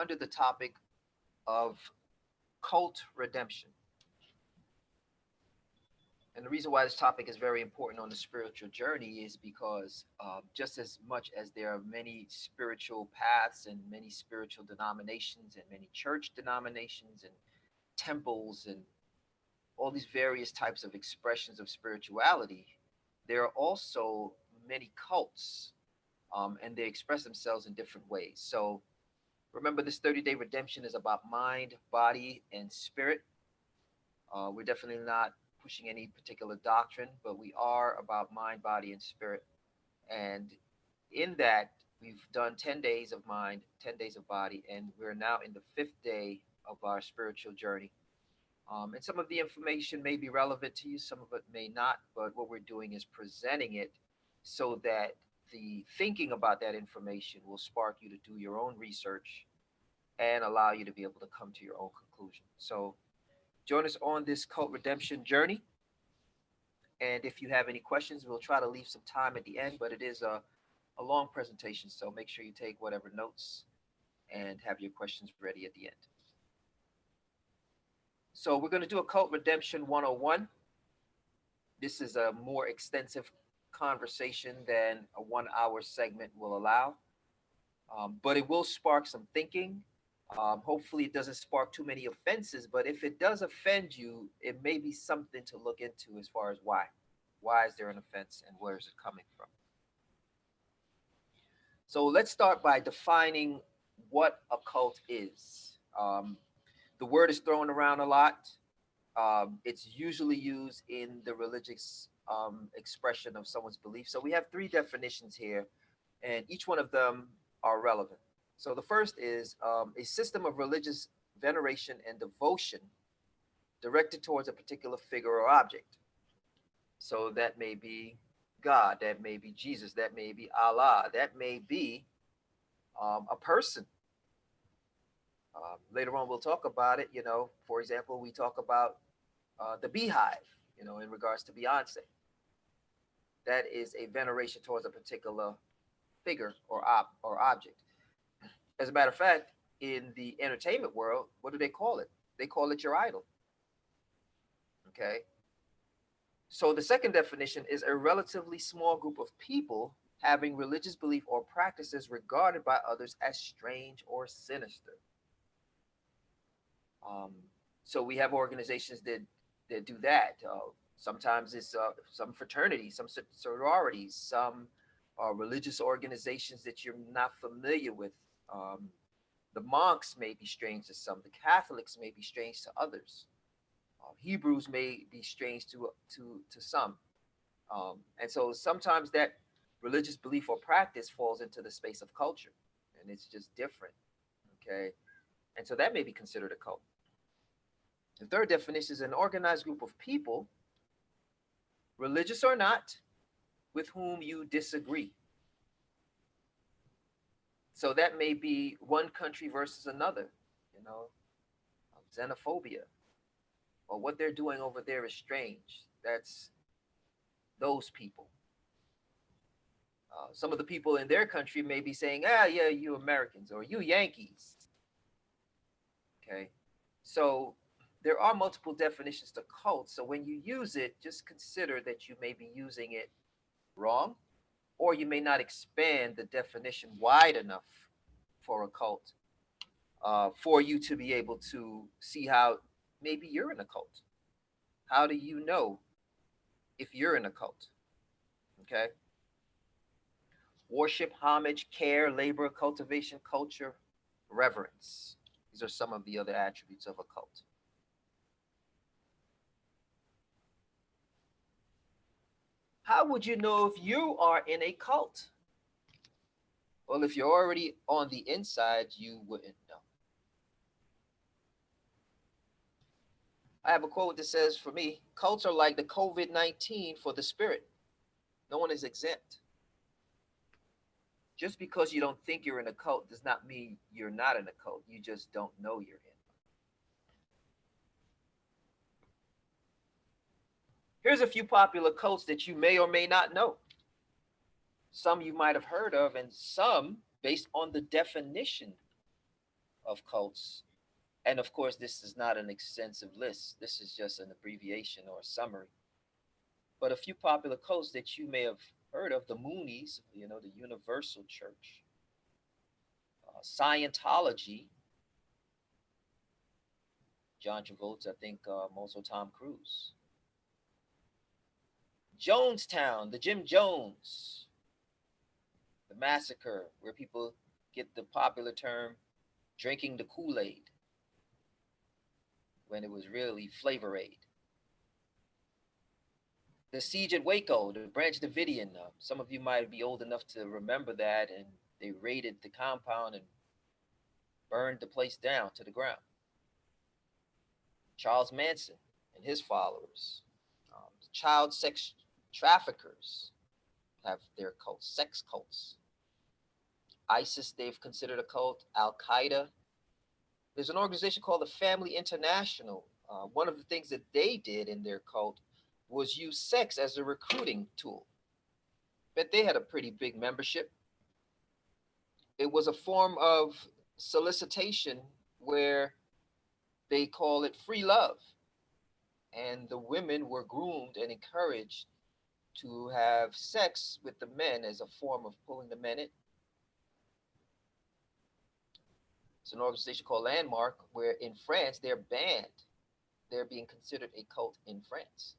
under the topic of cult redemption. And the reason why this topic is very important on the spiritual journey is because just as much as there are many spiritual paths and many spiritual denominations and many church denominations and temples and all these various types of expressions of spirituality, there are also many cults, and they express themselves in different ways. So remember, this 30-day redemption is about mind, body, and spirit. We're definitely not pushing any particular doctrine, but we are about mind, body, and spirit. And in that, we've done 10 days of mind, 10 days of body, and we're now in the fifth day of our spiritual journey. And some of the information may be relevant to you, some of it may not, but what we're doing is presenting it so that the thinking about that information will spark you to do your own research and allow you to be able to come to your own conclusion. So, join us on this cult redemption journey. And if you have any questions, we'll try to leave some time at the end, but it is a long presentation. So make sure you take whatever notes and have your questions ready at the end. So we're going to do a cult redemption 101. This is a more extensive conversation than a 1 hour segment will allow, but it will spark some thinking. Hopefully, it doesn't spark too many offenses, but if it does offend you, it may be something to look into as far as why. Why is there an offense and where is it coming from? So let's start by defining what a cult is. The word is thrown around a lot. It's usually used in the religious expression of someone's belief. So we have three definitions here, and each one of them are relevant. So the first is a system of religious veneration and devotion directed towards a particular figure or object. So that may be God, that may be Jesus, that may be Allah, that may be a person. Later on, we'll talk about it. For example, we talk about the beehive, in regards to Beyonce. That is a veneration towards a particular figure or object. As a matter of fact, in the entertainment world, what do they call it? They call it your idol. Okay. So the second definition is a relatively small group of people having religious belief or practices regarded by others as strange or sinister. Um, so we have organizations that do that. Sometimes it's some fraternities, some sororities, some religious organizations that you're not familiar with. Um, the monks may be strange to some. The Catholics may be strange to others. Hebrews may be strange to some. And so sometimes that religious belief or practice falls into the space of culture, and it's just different. Okay, and so that may be considered a cult. The third definition is an organized group of people, religious or not, with whom you disagree. So that may be one country versus another, you know, xenophobia, or what they're doing over there is strange. That's those people. Some of the people in their country may be saying, yeah, you Americans or you Yankees. Okay. So there are multiple definitions to cult. So when you use it, just consider that you may be using it wrong, or you may not expand the definition wide enough for a cult for you to be able to see how maybe you're in a cult. How do you know if you're in a cult? Okay. Worship, homage, care, labor, cultivation, culture, reverence. These are some of the other attributes of a cult. How would you know if you are in a cult? Well, if you're already on the inside, you wouldn't know. I have a quote that says, for me, cults are like the COVID-19 for the spirit. No one is exempt. Just because you don't think you're in a cult does not mean you're not in a cult. You just don't know you're in. Here's a few popular cults that you may or may not know. Some you might have heard of, and some, based on the definition, of cults. And of course, this is not an extensive list. This is just an abbreviation or a summary. But a few popular cults that you may have heard of: the Moonies, the Universal Church, Scientology, John Travolta, I think also Tom Cruise, Jonestown, the Jim Jones, the massacre, where people get the popular term drinking the Kool Aid when it was really Flavor Aid. The siege at Waco, the Branch Davidian. Some of you might be old enough to remember that, and they raided the compound and burned the place down to the ground. Charles Manson and his followers. Child sex traffickers have their cults, sex cults. ISIS, they've considered a cult. Al Qaeda. There's an organization called the Family International. One of the things that they did in their cult was use sex as a recruiting tool. But they had a pretty big membership. It was a form of solicitation where they call it free love. And the women were groomed and encouraged to have sex with the men as a form of pulling the men in. It's an organization called Landmark, where in France they're banned. They're being considered a cult in France.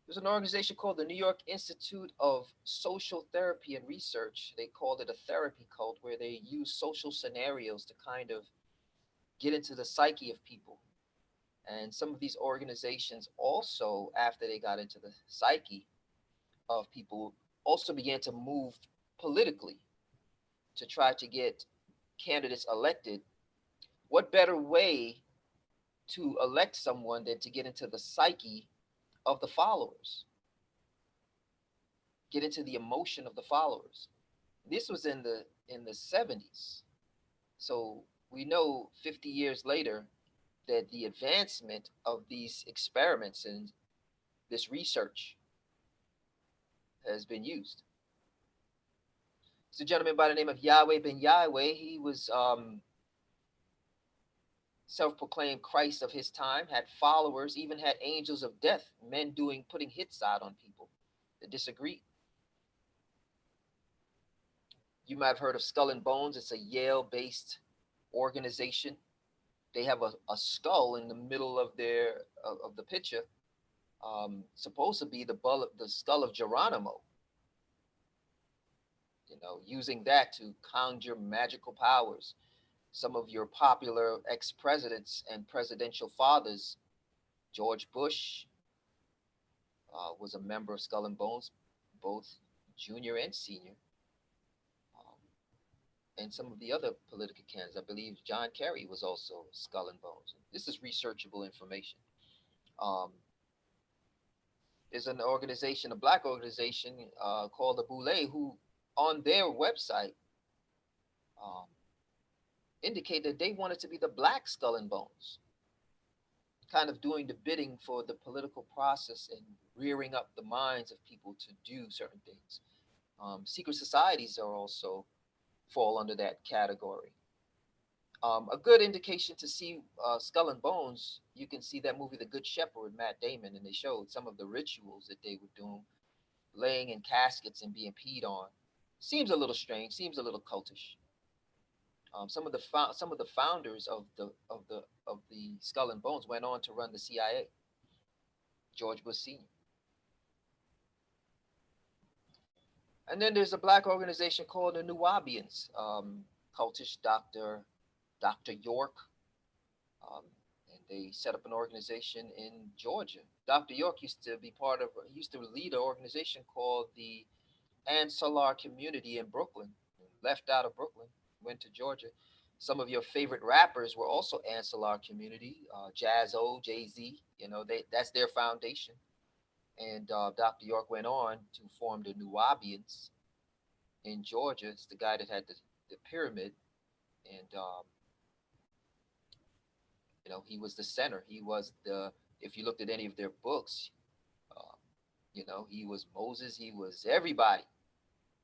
There's an organization called the New York Institute of Social Therapy and Research. They called it a therapy cult, where they use social scenarios to kind of get into the psyche of people. And some of these organizations also, after they got into the psyche of people, also began to move politically to try to get candidates elected. What better way to elect someone than to get into the psyche of the followers, get into the emotion of the followers? This was in the 70s. So we know 50 years later that the advancement of these experiments and this research has been used. It's a gentleman by the name of Yahweh Ben Yahweh. He was self-proclaimed Christ of his time, had followers, even had angels of death, men putting hits out on people that disagreed. You might have heard of Skull and Bones. It's a Yale-based organization. They have a skull in the middle of the picture, supposed to be the skull of Geronimo. Using that to conjure magical powers. Some of your popular ex-presidents and presidential fathers, George Bush was a member of Skull and Bones, both junior and senior. Um, and some of the other political candidates, I believe John Kerry was also Skull and Bones. This is researchable information. Um, there's an organization, a black organization called the Boule, who on their website um, indicated they wanted to be the black Skull and Bones, kind of doing the bidding for the political process and rearing up the minds of people to do certain things. Secret societies are also fall under that category. A good indication to see Skull and Bones, you can see that movie The Good Shepherd with Matt Damon, and they showed some of the rituals that they were doing, laying in caskets and being peed on. Seems a little strange, seems a little cultish. Some of the founders of the Skull and Bones went on to run the CIA. George Bush Sr. And then there's a black organization called the Nuwabians, cultish Dr. York, um, and they set up an organization in Georgia. Dr. York used to lead an organization called the Ansalar Community in Brooklyn. Left out of Brooklyn, went to Georgia. Some of your favorite rappers were also Ansalar Community, Jaz-O, Jay Z. That's their foundation. And Dr. York went on to form the Nuwabians in Georgia. It's the guy that had the pyramid, and he was the center. He was the. If you looked at any of their books, uh, he was Moses. He was everybody.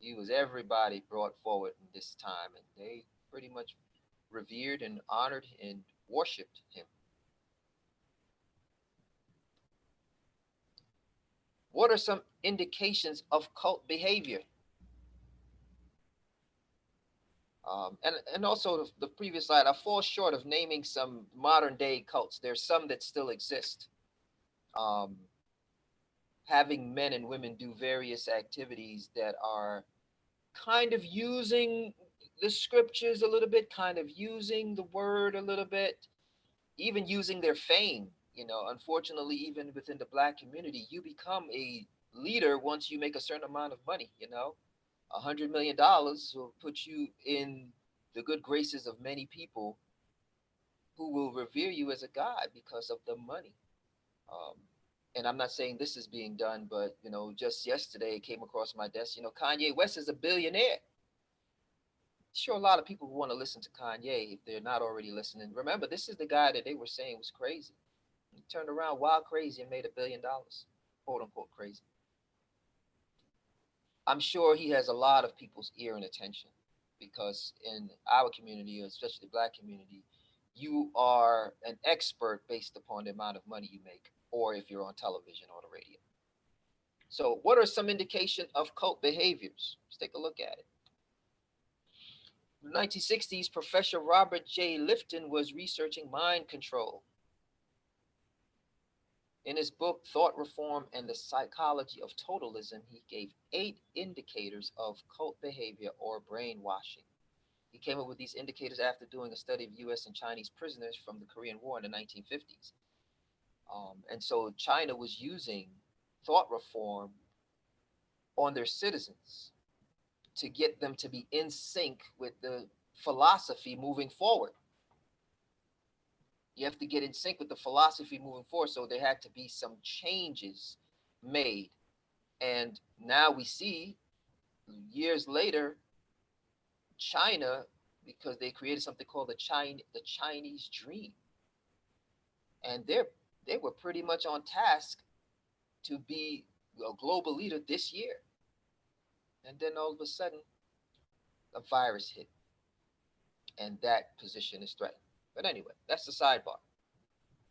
He was everybody brought forward in this time, and they pretty much revered and honored and worshipped him. What are some indications of cult behavior? And also the previous slide, I fall short of naming some modern day cults. There's some that still exist. Um, Having men and women do various activities that are kind of using the scriptures a little bit, kind of using the word a little bit, even using their fame. Unfortunately, even within the black community, you become a leader once you make a certain amount of money. $100 million will put you in the good graces of many people who will revere you as a god because of the money. Um, and I'm not saying this is being done, but just yesterday it came across my desk. Kanye West is a billionaire. Sure, a lot of people who want to listen to Kanye, if they're not already listening, remember this is the guy that they were saying was crazy. He turned around wild crazy and made $1 billion, quote unquote crazy. I'm sure he has a lot of people's ear and attention because in our community, especially the black community, you are an expert based upon the amount of money you make, or if you're on television or the radio. So, what are some indication of cult behaviors? Let's take a look at it. In the 1960s, Professor Robert J. Lifton was researching mind control. In his book, Thought Reform and the Psychology of Totalism, he gave 8 indicators of cult behavior or brainwashing. He came up with these indicators after doing a study of US and Chinese prisoners from the Korean War in the 1950s. And so China was using thought reform on their citizens to get them to be in sync with the philosophy moving forward. You have to get in sync with the philosophy moving forward. So there had to be some changes made. And now we see years later, China, because they created something called the Chinese Dream. And they were pretty much on task to be a global leader this year. And then all of a sudden, a virus hit, and that position is threatened. But anyway, that's the sidebar.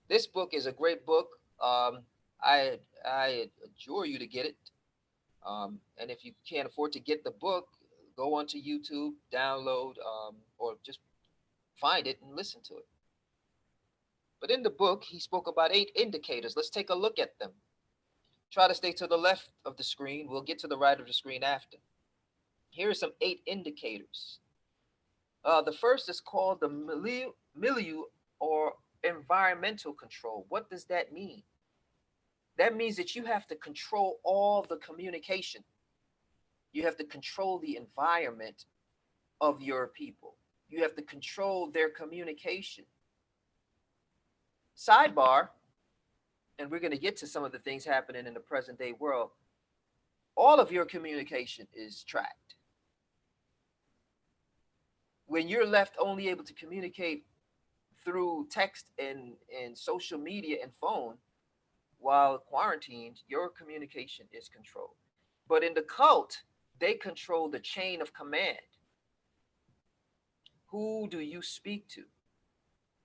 This book is a great book. I adjure you to get it. And if you can't afford to get the book, go onto YouTube, download, or just find it and listen to it. But in the book, he spoke about 8 indicators. Let's take a look at them. Try to stay to the left of the screen. We'll get to the right of the screen after. Here are some 8 indicators. The first is called the milieu or environmental control. What does that mean? That means that you have to control all the communication. You have to control the environment of your people. You have to control their communication. Sidebar, and we're going to get to some of the things happening in the present day world. All of your communication is tracked. When you're left only able to communicate through text and social media and phone while quarantined, your communication is controlled. But in the cult, they control the chain of command. Who do you speak to?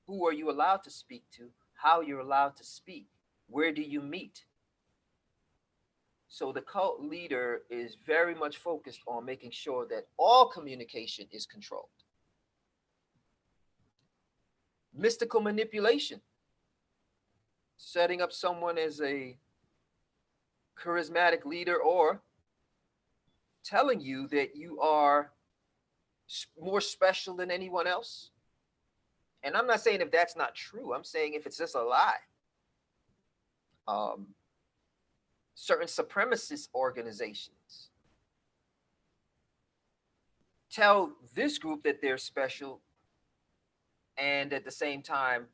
Who are you allowed to speak to? How you're allowed to speak? Where do you meet? So the cult leader is very much focused on making sure that all communication is controlled. Mystical manipulation, setting up someone as a charismatic leader or telling you that you are more special than anyone else. And I'm not saying if that's not true, I'm saying if it's just a lie. Certain supremacist organizations tell this group that they're special and at the same time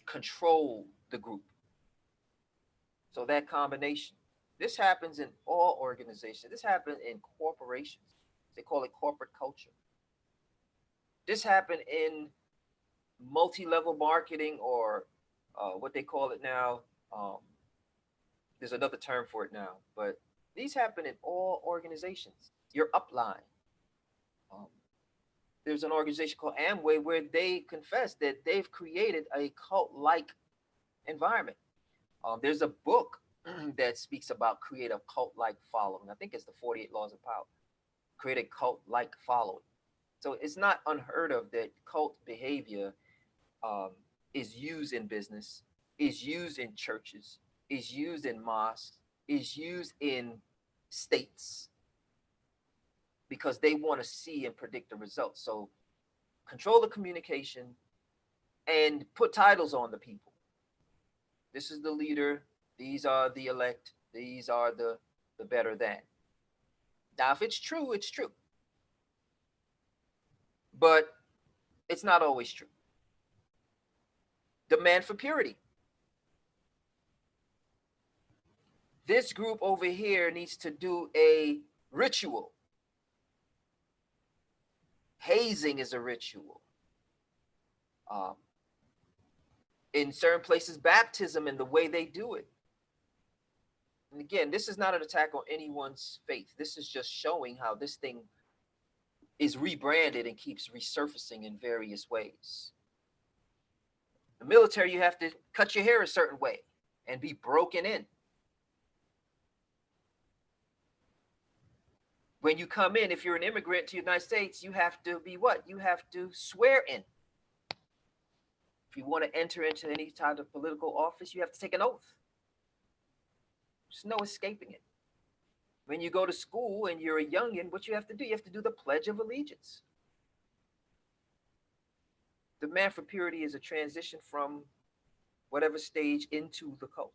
control the group. So that combination. This happens in all organizations. This happens in corporations. They call it corporate culture. This happened in multi-level marketing or what they call it now. There's another term for it now, but these happen in all organizations. Your upline. Um, there's an organization called Amway where they confess that they've created a cult-like environment. There's a book that speaks about create a cult-like following. I think it's the 48 Laws of Power. Create a cult-like following. So it's not unheard of that cult behavior um, is used in business, is used in churches, is used in mosques, is used in states because they want to see and predict the results. So control the communication and put titles on the people. This is the leader. These are the elect. These are the better than. Now, if it's true, it's true. But it's not always true. Demand for purity. This group over here needs to do a ritual. Hazing is a ritual. Um, in certain places, baptism and the way they do it. And again, this is not an attack on anyone's faith. This is just showing how this thing is rebranded and keeps resurfacing in various ways. The military, you have to cut your hair a certain way and be broken in. When you come in, if you're an immigrant to the United States, you have to be what? You have to swear in. If you want to enter into any type of political office, you have to take an oath. There's no escaping it. When you go to school and you're a youngin, what you have to do, you have to do the Pledge of Allegiance. The man for purity is a transition from whatever stage into the cult.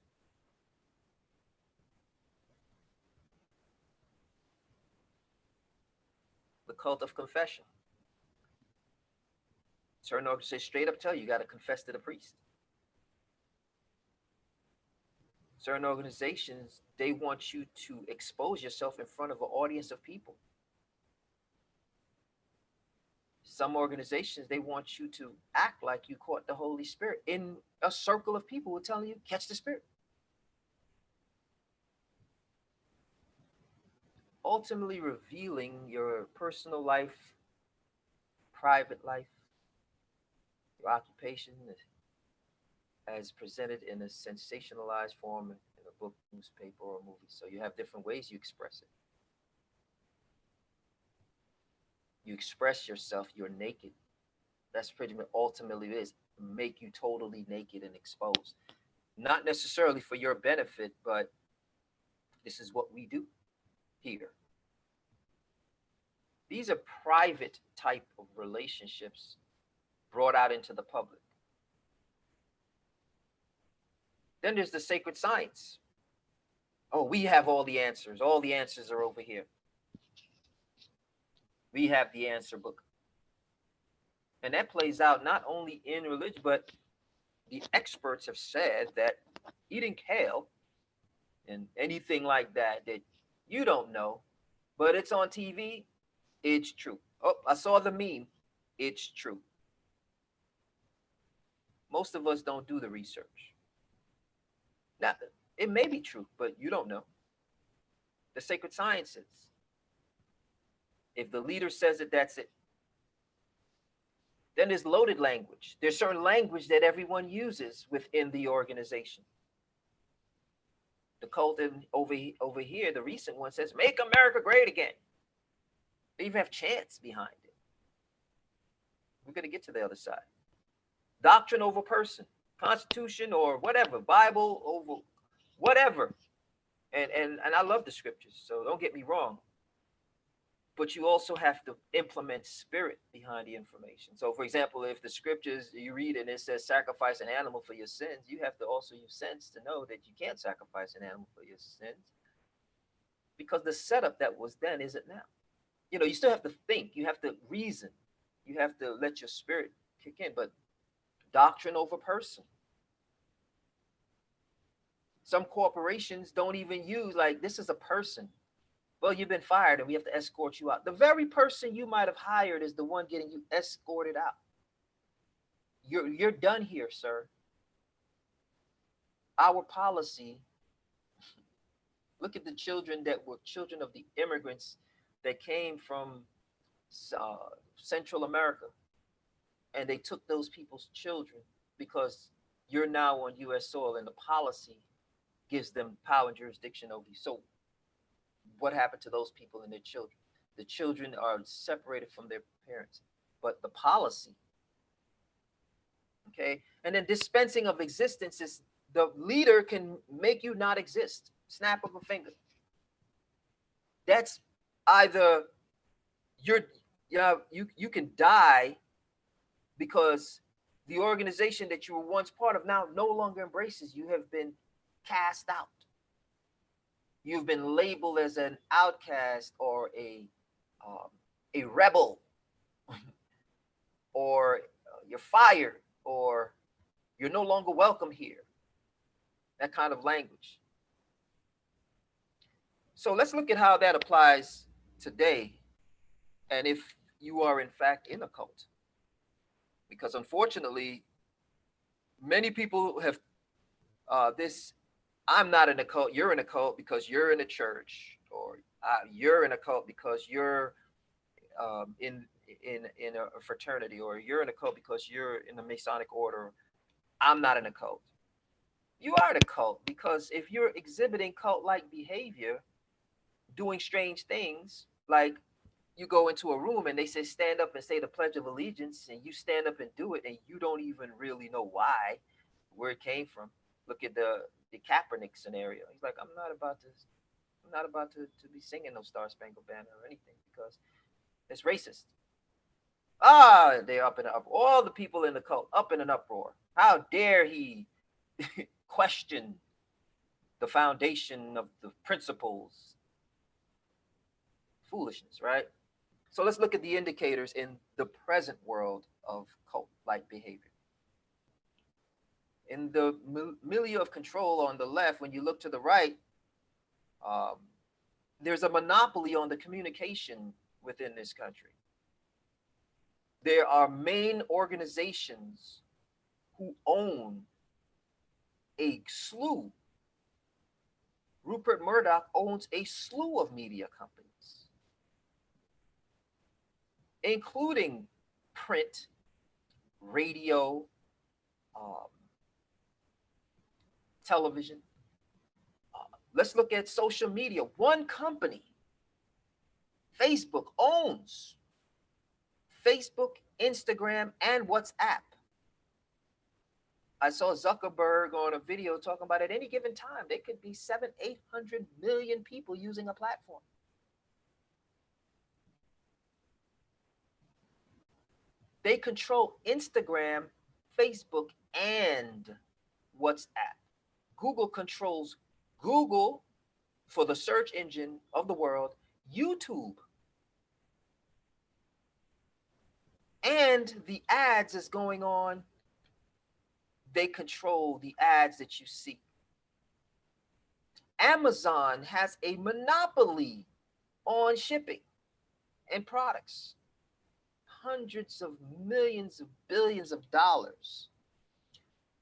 The cult of confession. Certain organizations straight up tell you, you got to confess to the priest. Certain organizations, they want you to expose yourself in front of an audience of people. Some organizations, they want you to act like you caught the Holy Spirit in a circle of people who are telling you, catch the Spirit. Ultimately revealing your personal life, private life, your occupation as presented in a sensationalized form in a book, newspaper, or movie. So you have different ways you express it. You express yourself, you're naked. That's pretty much ultimately it is. Make you totally naked and exposed. Not necessarily for your benefit, but this is what we do here. These are private type of relationships brought out into the public. Then there's the sacred science. Oh, we have all the answers. All the answers are over here. We have the answer book. And that plays out not only in religion, but the experts have said that eating kale and anything like that that you don't know, but it's on TV, it's true. Oh, I saw the meme. It's true. Most of us don't do the research. Now, it may be true, but you don't know. The sacred sciences. If the leader says it, that's it. Then there's loaded language. There's certain language that everyone uses within the organization. The cult over here, the recent one says, "Make America great again." They even have chants behind it. We're going to get to the other side. Doctrine over person, Constitution or whatever, Bible over whatever. And I love the scriptures, so don't get me wrong. But you also have to implement spirit behind the information. So, for example, if the scriptures you read and it says sacrifice an animal for your sins, you have to also use sense to know that you can't sacrifice an animal for your sins because the setup that was then isn't now. You still have to think, you have to reason, you have to let your spirit kick in. But doctrine over person. Some corporations don't even use like this is a person. Well, you've been fired and we have to escort you out. The very person you might have hired is the one getting you escorted out. You're done here, sir. Our policy, look at the children that were children of the immigrants that came from Central America, and they took those people's children because you're now on U.S. soil, and the policy gives them power and jurisdiction over you. So, what happened to those people and their children? The children are separated from their parents, but the policy, okay, and then dispensing of existence is the leader can make you not exist, snap of a finger. That's either you're, yeah, you can die because the organization that you were once part of now no longer embraces you. Have been cast out. You've been labeled as an outcast or um, a rebel, or you're fired, or you're no longer welcome here. That kind of language. So let's look at how that applies today, and if you are in fact in a cult, because unfortunately, many people have this. I'm not in a cult. You're in a cult because you're in a church, or you're in a cult because you're in a fraternity, or you're in a cult because you're in the Masonic order. I'm not in a cult. You are in a cult because if you're exhibiting cult-like behavior, doing strange things, like you go into a room and they say stand up and say the Pledge of Allegiance, and you stand up and do it, and you don't even really know why, where it came from. Look at the Kaepernick scenario. He's like, I'm not about to be singing no Star Spangled Banner or anything because it's racist. Ah, they're up in an up. All the people in the cult up in an uproar. How dare he question the foundation of the principles? Foolishness, right? So let's look at the indicators in the present world of cult-like behavior. In the milieu of control on the left, when you look to the right, um, there's a monopoly on the communication within this country. There are main organizations who own a slew. Rupert Murdoch owns a slew of media companies, including print, radio, um, television. Let's look at social media. One company, Facebook, owns Facebook, Instagram, and WhatsApp. I saw Zuckerberg on a video talking about at any given time, there could be 800 million people using a platform. They control Instagram, Facebook, and WhatsApp. Google controls Google for the search engine of the world, YouTube, and the ads is going on. They control the ads that you see. Amazon has a monopoly on shipping and products. Hundreds of millions of billions of dollars.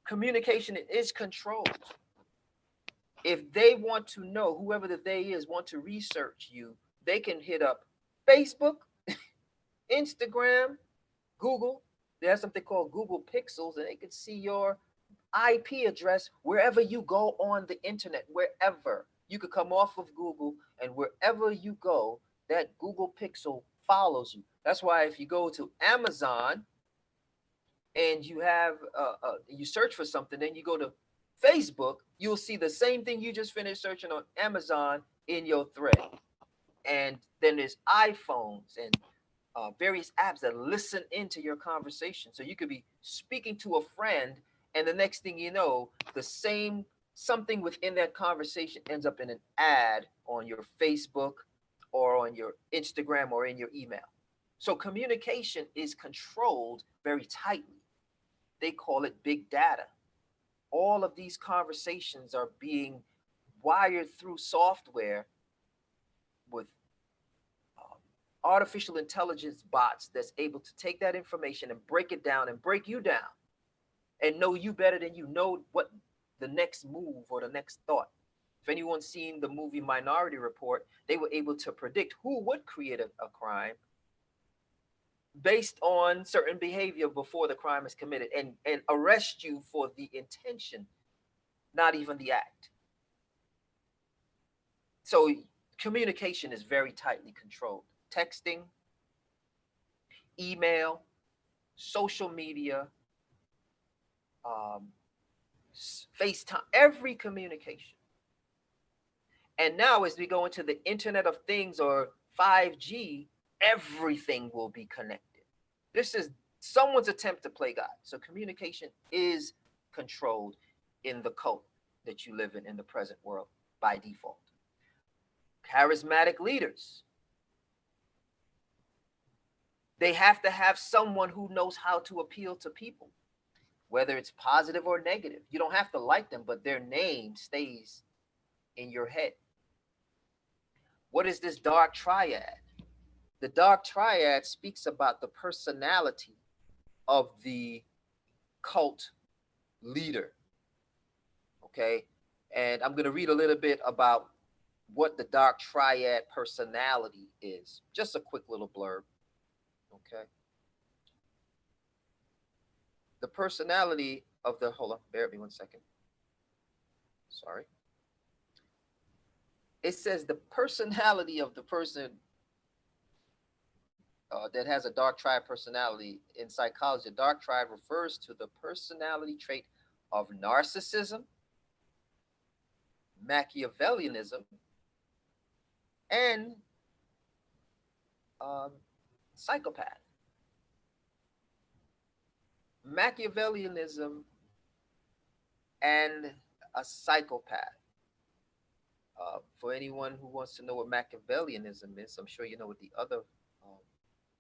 Communication is controlled. If they want to know, whoever the they is, want to research you, they can hit up Facebook, Instagram, Google. They have something called Google Pixels, and they can see your IP address wherever you go on the internet, wherever. You could come off of Google, and wherever you go, that Google Pixel follows you. That's why if you go to Amazon and you have you search for something, then you go to Facebook, you'll see the same thing you just finished searching on Amazon in your thread. And then there's iPhones and various apps that listen into your conversation. So you could be speaking to a friend, and the next thing you know, the same something within that conversation ends up in an ad on your Facebook or on your Instagram or in your email. So communication is controlled very tightly. They call it big data. All of these conversations are being wired through software with um, artificial intelligence bots that's able to take that information and break it down and break you down and know you better than you know what the next move or the next thought. If anyone's seen the movie Minority Report, they were able to predict who would create a crime based on certain behavior before the crime is committed, and arrest you for the intention, not even the act. So communication is very tightly controlled. Texting, email, social media, um, FaceTime, every communication. And now, as we go into the Internet of Things or 5G, everything will be connected. This is someone's attempt to play God. So communication is controlled in the cult that you live in the present world by default. Charismatic leaders, they have to have someone who knows how to appeal to people, whether it's positive or negative. You don't have to like them, but their name stays in your head. What is this dark triad? The dark triad speaks about the personality of the cult leader. Okay. And I'm going to read a little bit about what the dark triad personality is. Just a quick little blurb. Okay. The personality of the, hold on, bear with me 1 second. Sorry. It says the personality of the person that has a dark triad personality in psychology. A dark triad refers to the personality trait of narcissism, Machiavellianism, and psychopath. Machiavellianism and a psychopath. For anyone who wants to know what Machiavellianism is, I'm sure you know what the other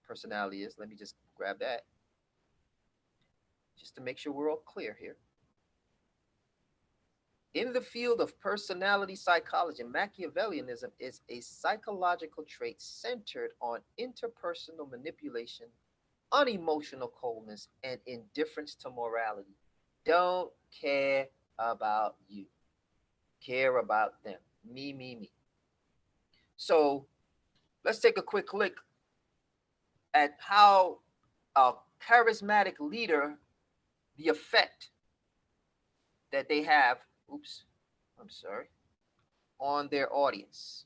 personality is. Let me just grab that just to make sure we're all clear here. In the field of personality psychology, Machiavellianism is a psychological trait centered on interpersonal manipulation, unemotional coldness, and indifference to morality. Don't care about you, care about them. Me, me, me. So let's take a quick look at how a charismatic leader, the effect that they have, oops, I'm sorry, on their audience.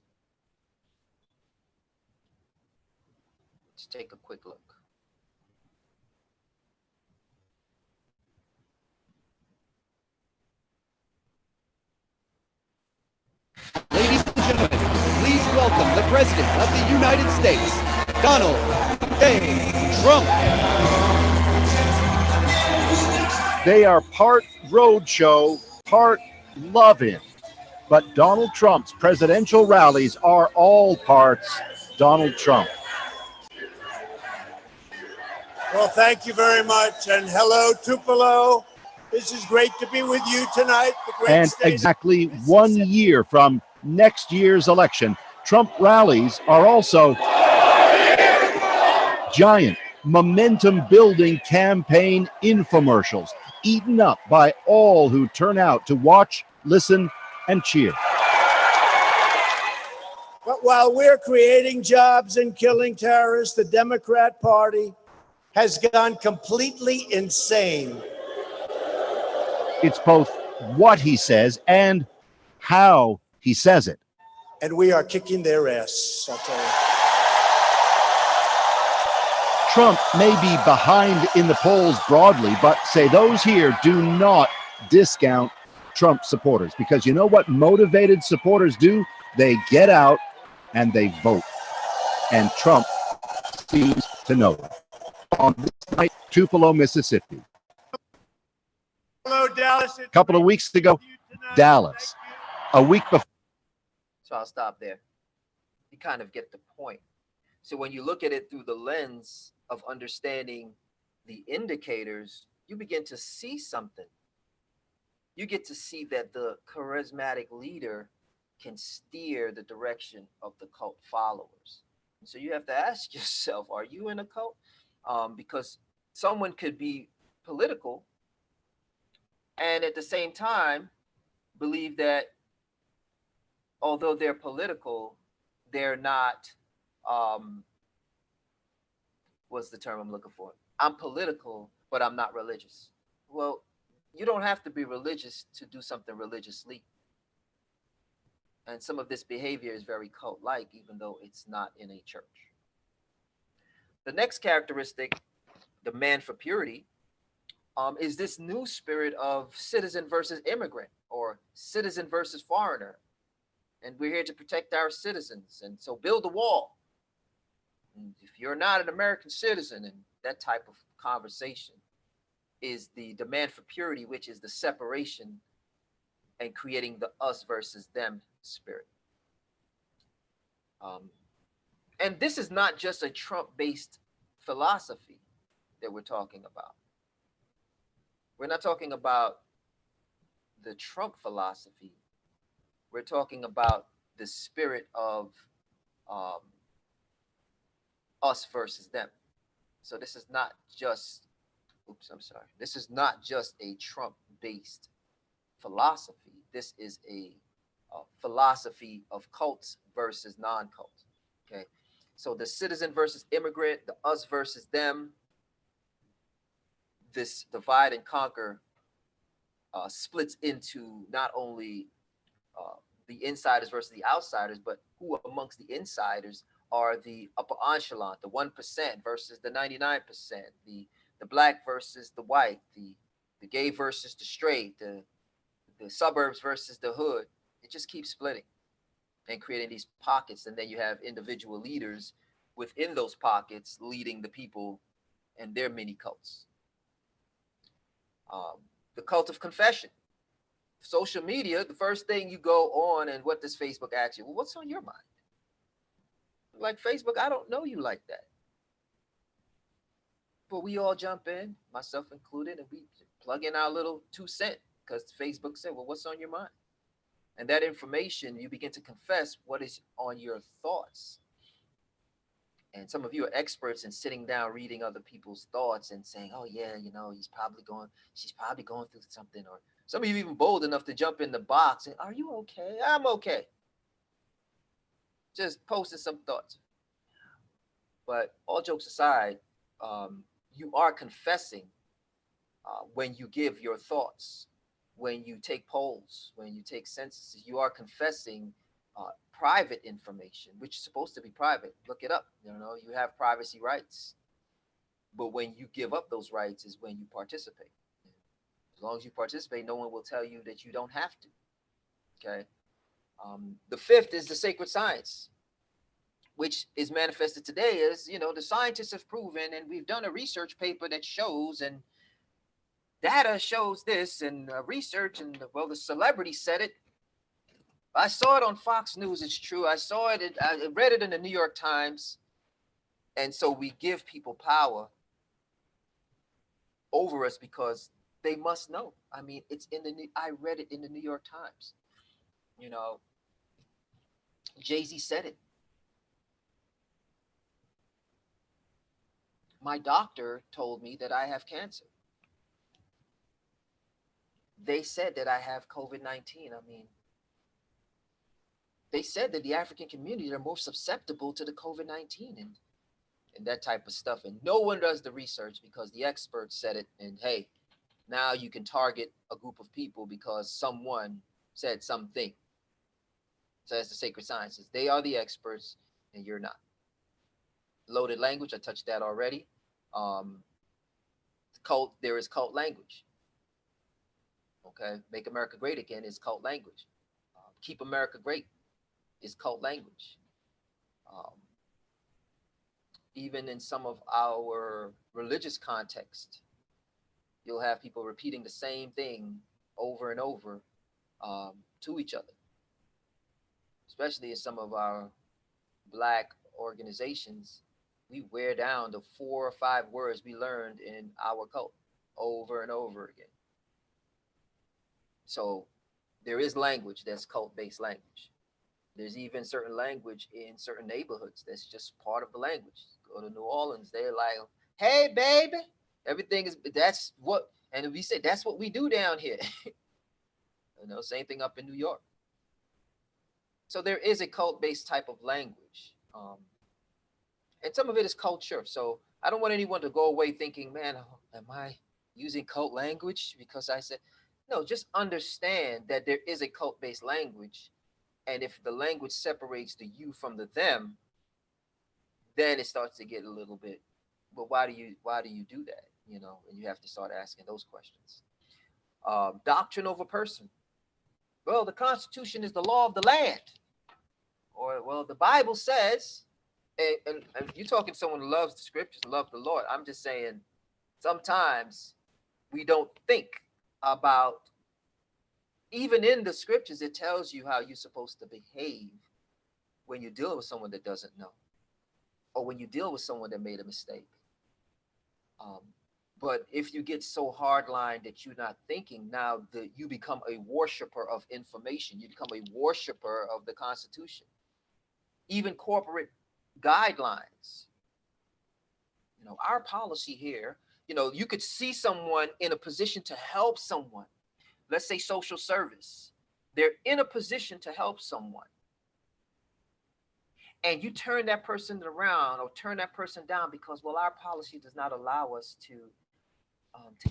Let's take a quick look. Ladies and gentlemen, please welcome the President of the United States, Donald J. Trump. They are part roadshow, part love-in. But Donald Trump's presidential rallies are all parts Donald Trump. Well, thank you very much. And hello, Tupelo. This is great to be with you tonight. And exactly 1 year from next year's election, Trump rallies are also giant momentum-building campaign infomercials, eaten up by all who turn out to watch, listen, and cheer. But while we're creating jobs and killing terrorists, the Democrat Party has gone completely insane. It's both what he says and how he says it. And we are kicking their ass, I'll tell you. Trump may be behind in the polls broadly, but say those here do not discount Trump supporters, because you know what motivated supporters do? They get out and they vote. And Trump seems to know it. On this night, Tupelo, Mississippi. Hello, Dallas. A couple of weeks ago, Dallas. A week before. So I'll stop there. You kind of get the point. So when you look at it through the lens of understanding the indicators, you begin to see something. You get to see that the charismatic leader can steer the direction of the cult followers. And so you have to ask yourself, are you in a cult? Because someone could be political and at the same time believe that although they're political, they're not was the term I'm looking for. I'm political, but I'm not religious. Well, you don't have to be religious to do something religiously. And some of this behavior is very cult like, even though it's not in a church. The next characteristic, the man for purity, is this new spirit of citizen versus immigrant or citizen versus foreigner. And we're here to protect our citizens. And so build a wall. And if you're not an American citizen, and that type of conversation is the demand for purity, which is the separation and creating the us versus them spirit. And this is not just a Trump-based philosophy that we're talking about. We're not talking about the Trump philosophy. We're talking about the spirit of us versus them. So this is not just, this is not just a Trump-based philosophy. This is a philosophy of cults versus non-cults. Okay, so the citizen versus immigrant, the us versus them, this divide and conquer splits into not only the insiders versus the outsiders, but who amongst the insiders are the upper echelon, the 1% versus the 99%, the black versus the white, the gay versus the straight, the suburbs versus the hood. It just keeps splitting and creating these pockets. And then you have individual leaders within those pockets leading the people and their mini cults. The cult of confession. Social media, the first thing you go on, and what does Facebook ask you? Well, what's on your mind? Like, Facebook, I don't know you like that. But we all jump in, myself included, and we plug in our little 2 cents because Facebook said, well, what's on your mind? And that information, you begin to confess what is on your thoughts. And some of you are experts in sitting down, reading other people's thoughts and saying, oh yeah, she's probably going through something. Or some of you even bold enough to jump in the box and, are you okay? I'm okay. Just posting some thoughts. But all jokes aside, you are confessing when you give your thoughts, when you take polls, when you take censuses. You are confessing private information, which is supposed to be private. Look it up. You have privacy rights. But when you give up those rights is when you participate. As long as you participate, no one will tell you that you don't have to. Okay. The fifth is the sacred science, which is manifested today as, the scientists have proven, and we've done a research paper that shows, and data shows this, and research, and well, the celebrity said it. I saw it on Fox News. It's true. I saw it. I read it in the New York Times. And so we give people power over us because they must know. I mean, I read it in the New York Times. Jay-Z said it. My doctor told me that I have cancer. They said that I have COVID-19. I mean, they said that the African community are more susceptible to the COVID-19 and that type of stuff. And no one does the research because the experts said it. And hey, now you can target a group of people because someone said something. So that's the sacred sciences. They are the experts and you're not. Loaded language, I touched that already. There is cult language. Okay, Make America Great Again is cult language. Keep America Great is cult language. Even in some of our religious context, you'll have people repeating the same thing over and over to each other, especially in some of our Black organizations. We wear down the 4 or 5 words we learned in our cult over and over again. So there is language that's cult-based language. There's even certain language in certain neighborhoods that's just part of the language. Go to New Orleans, they're like, hey, baby, everything is, that's what, and we say, that's what we do down here. Same thing up in New York. So there is a cult-based type of language. And some of it is culture. So I don't want anyone to go away thinking, man, am I using cult language because I said, no, just understand that there is a cult based language. And if the language separates the you from the them, then it starts to get a little bit, but why do you do that? And you have to start asking those questions. Doctrine over person. Well, the Constitution is the law of the land. Or, well, the Bible says, and you're talking to someone who loves the scriptures, loves the Lord. I'm just saying sometimes we don't think about, even in the scriptures, it tells you how you're supposed to behave when you deal with someone that doesn't know, or when you deal with someone that made a mistake. But if you get so hardline that you're not thinking, now you become a worshiper of information. You become a worshiper of the Constitution. Even corporate guidelines. Our policy here, you could see someone in a position to help someone. Let's say social service. They're in a position to help someone. And you turn that person around or turn that person down because, well, our policy does not allow us to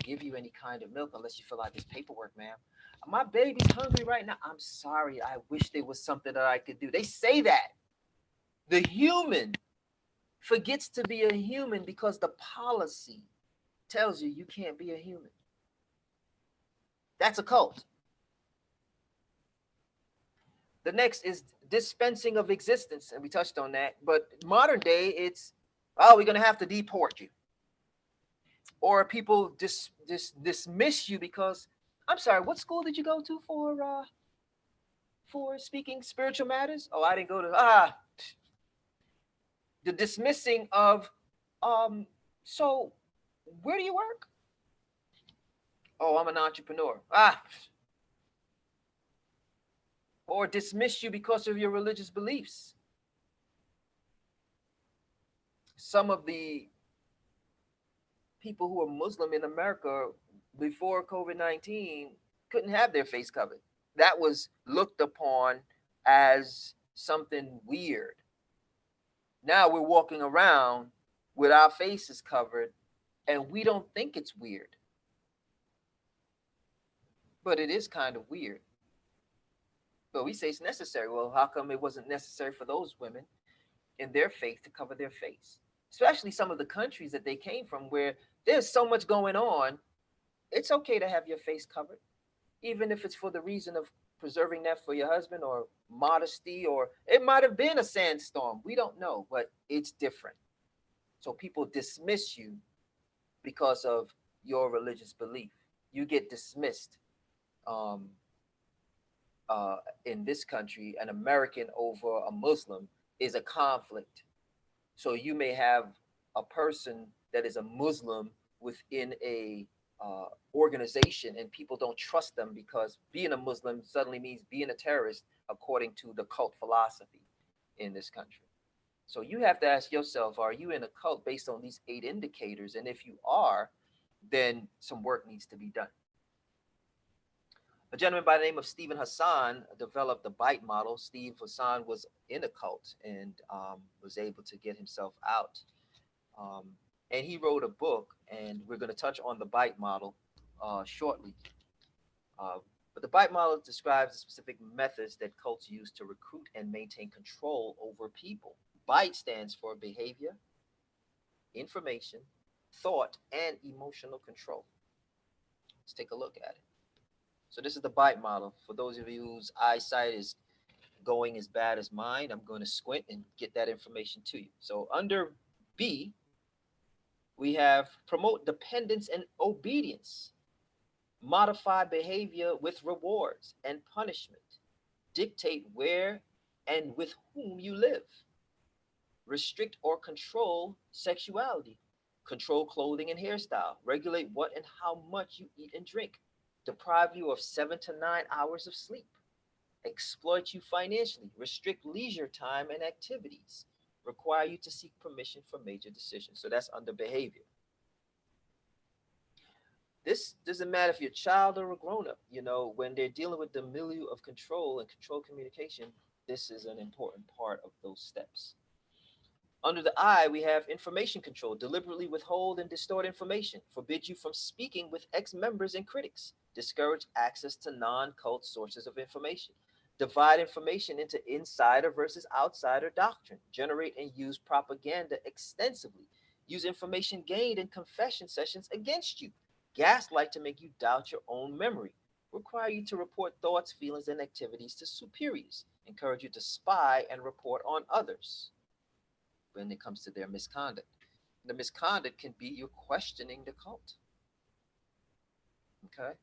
give you any kind of milk unless you fill out this paperwork, ma'am. My baby's hungry right now. I'm sorry. I wish there was something that I could do. They say that. The human forgets to be a human because the policy tells you can't be a human. That's a cult. The next is dispensing of existence, and we touched on that. But modern day, it's, oh, we're going to have to deport you. Or people dismiss you because, I'm sorry, what school did you go to for speaking spiritual matters? Oh, I didn't go to, the dismissing of, so where do you work? Oh, I'm an entrepreneur. Or dismiss you because of your religious beliefs. Some of the people who are Muslim in America before COVID-19 couldn't have their face covered. That was looked upon as something weird. Now we're walking around with our faces covered and we don't think it's weird. But it is kind of weird. But we say it's necessary. Well, how come it wasn't necessary for those women in their faith to cover their face? Especially some of the countries that they came from where there's so much going on. It's okay to have your face covered, even if it's for the reason of preserving that for your husband or modesty, or it might have been a sandstorm. We don't know, but it's different. So people dismiss you because of your religious belief. You get dismissed. In this country, an American over a Muslim is a conflict. So you may have a person that is a Muslim within a organization, and people don't trust them because being a Muslim suddenly means being a terrorist, according to the cult philosophy in this country. So you have to ask yourself, are you in a cult based on these 8 indicators? And if you are, then some work needs to be done. A gentleman by the name of Stephen Hassan developed the BITE model. Steve Hassan was in a cult and was able to get himself out. And he wrote a book, and we're going to touch on the BITE model shortly. But the BITE model describes the specific methods that cults use to recruit and maintain control over people. BITE stands for behavior, information, thought, and emotional control. Let's take a look at it. So this is the BITE model. For those of you whose eyesight is going as bad as mine, I'm going to squint and get that information to you. So under B, we have promote dependence and obedience, modify behavior with rewards and punishment, dictate where and with whom you live, restrict or control sexuality, control clothing and hairstyle, regulate what and how much you eat and drink, deprive you of 7 to 9 hours of sleep, exploit you financially, restrict leisure time and activities, require you to seek permission for major decisions. So that's under behavior. This doesn't matter if you're a child or a grown-up. When they're dealing with the milieu of control and control communication, this is an important part of those steps. Under the I, we have information control, deliberately withhold and distort information, forbid you from speaking with ex-members and critics, discourage access to non-cult sources of information, divide information into insider versus outsider doctrine, generate and use propaganda extensively, use information gained in confession sessions against you, gaslight to make you doubt your own memory, require you to report thoughts, feelings, and activities to superiors, encourage you to spy and report on others when it comes to their misconduct. The misconduct can be you questioning the cult. Okay.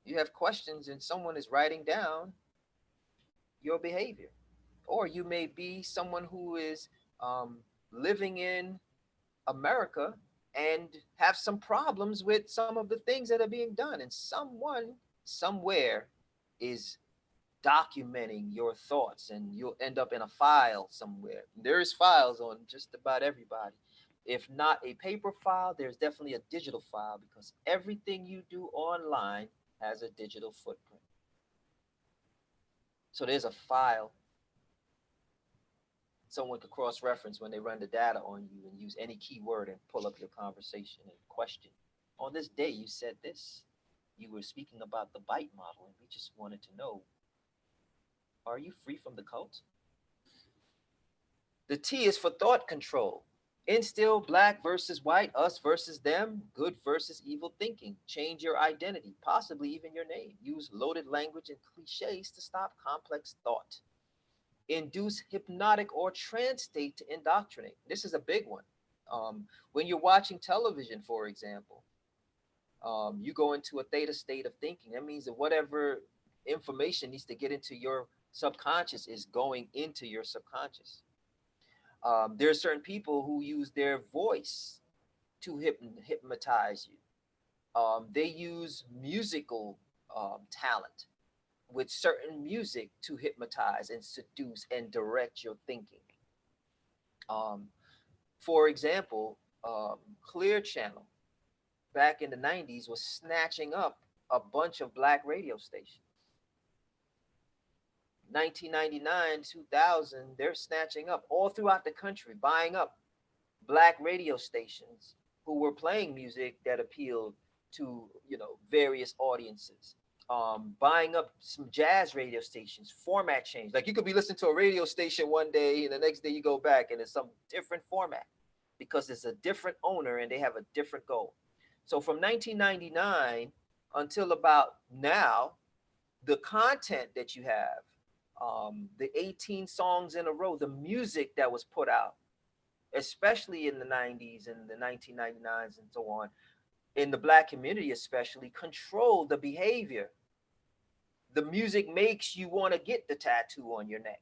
You have questions and someone is writing down your behavior. Or you may be someone who is living in America and have some problems with some of the things that are being done. And someone somewhere is documenting your thoughts, and you'll end up in a file somewhere. There's files on just about everybody. If not a paper file, there's definitely a digital file, because everything you do online has a digital footprint. So there's a file someone could cross-reference when they run the data on you and use any keyword and pull up your conversation and question. On this day, you said this. You were speaking about the bite model, and we just wanted to know, are you free from the cult? The T is for thought control. Instill black versus white, us versus them, good versus evil thinking. Change your identity, possibly even your name. Use loaded language and cliches to stop complex thought. Induce hypnotic or trance state to indoctrinate. This is a big one. When you're watching television, for example, you go into a theta state of thinking. That means that whatever information needs to get into your subconscious is going into your subconscious. There are certain people who use their voice to hypnotize you. They use musical talent with certain music to hypnotize and seduce and direct your thinking. For example, Clear Channel back in the 90s was snatching up a bunch of black radio stations. 1999, 2000, they're snatching up all throughout the country, buying up black radio stations who were playing music that appealed to, various audiences. Buying up some jazz radio stations, format change. Like you could be listening to a radio station one day and the next day you go back and it's some different format because it's a different owner and they have a different goal. So from 1999 until about now, the content that you have, the 18 songs in a row, the music that was put out, especially in the 90s and the 1999s and so on, in the black community especially, control the behavior. The music makes you want to get the tattoo on your neck.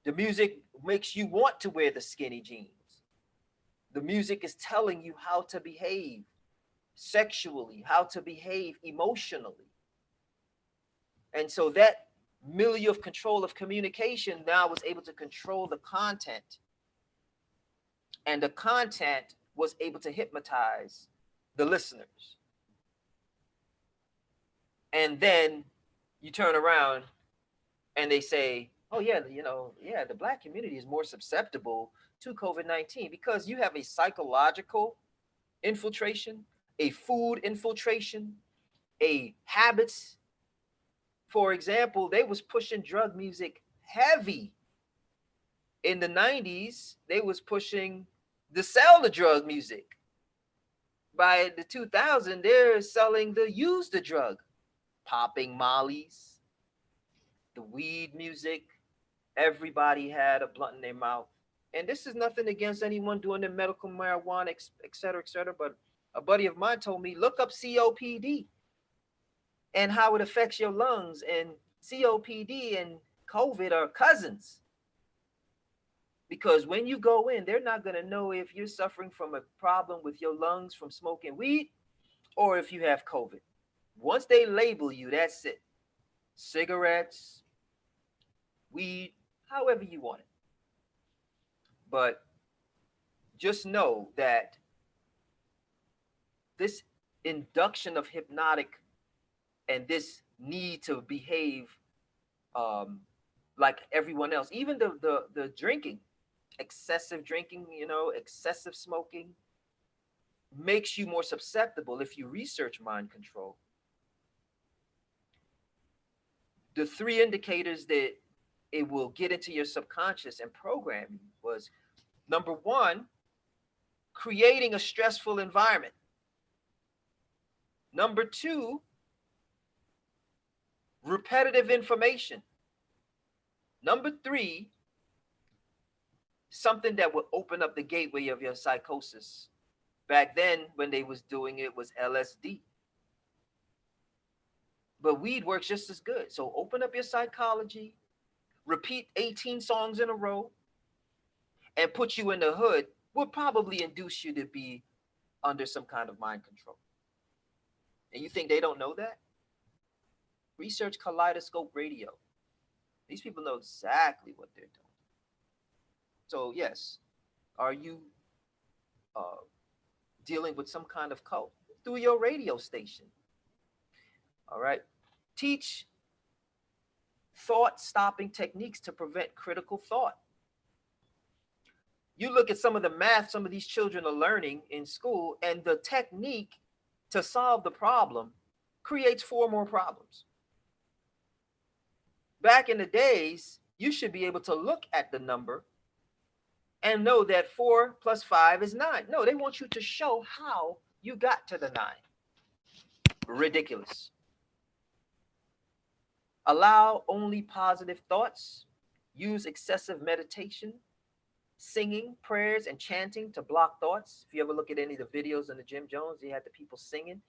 The music makes you want to wear the skinny jeans. The music is telling you how to behave sexually, how to behave emotionally. And so that milieu of control of communication now was able to control the content. And the content was able to hypnotize the listeners. And then you turn around and they say, oh yeah, the black community is more susceptible to COVID-19 because you have a psychological infiltration, a food infiltration, a habits. For example, they was pushing drug music heavy. In the 90s, they was pushing the sell the drug music. By the 2000, they're selling the use the drug, popping mollies, the weed music. Everybody had a blunt in their mouth. And this is nothing against anyone doing the medical marijuana, et cetera, but a buddy of mine told me, look up COPD and how it affects your lungs. And COPD and COVID are cousins. Because when you go in, they're not going to know if you're suffering from a problem with your lungs from smoking weed or if you have COVID. Once they label you, that's it. Cigarettes, weed, however you want it. But just know that this induction of hypnotic and this need to behave like everyone else, even the drinking. excessive drinking, excessive smoking makes you more susceptible. If you research mind control, the three indicators that it will get into your subconscious and program you was, number one, creating a stressful environment. Number two, repetitive information. Number three, something that would open up the gateway of your psychosis. Back then, when they was doing it, was LSD. But weed works just as good. So open up your psychology, repeat 18 songs in a row, and put you in the hood would probably induce you to be under some kind of mind control. And you think they don't know that? Research Kaleidoscope Radio. These people know exactly what they're doing. So yes, are you dealing with some kind of cult? Through your radio station. All right. Teach thought-stopping techniques to prevent critical thought. You look at some of the math some of these children are learning in school, and the technique to solve the problem creates 4 more problems. Back in the days, you should be able to look at the number and know that 4 plus 5 is 9. No, they want you to show how you got to the 9. Ridiculous. Allow only positive thoughts. Use excessive meditation, singing, prayers, and chanting to block thoughts. If you ever look at any of the videos on the Jim Jones, they had the people singing.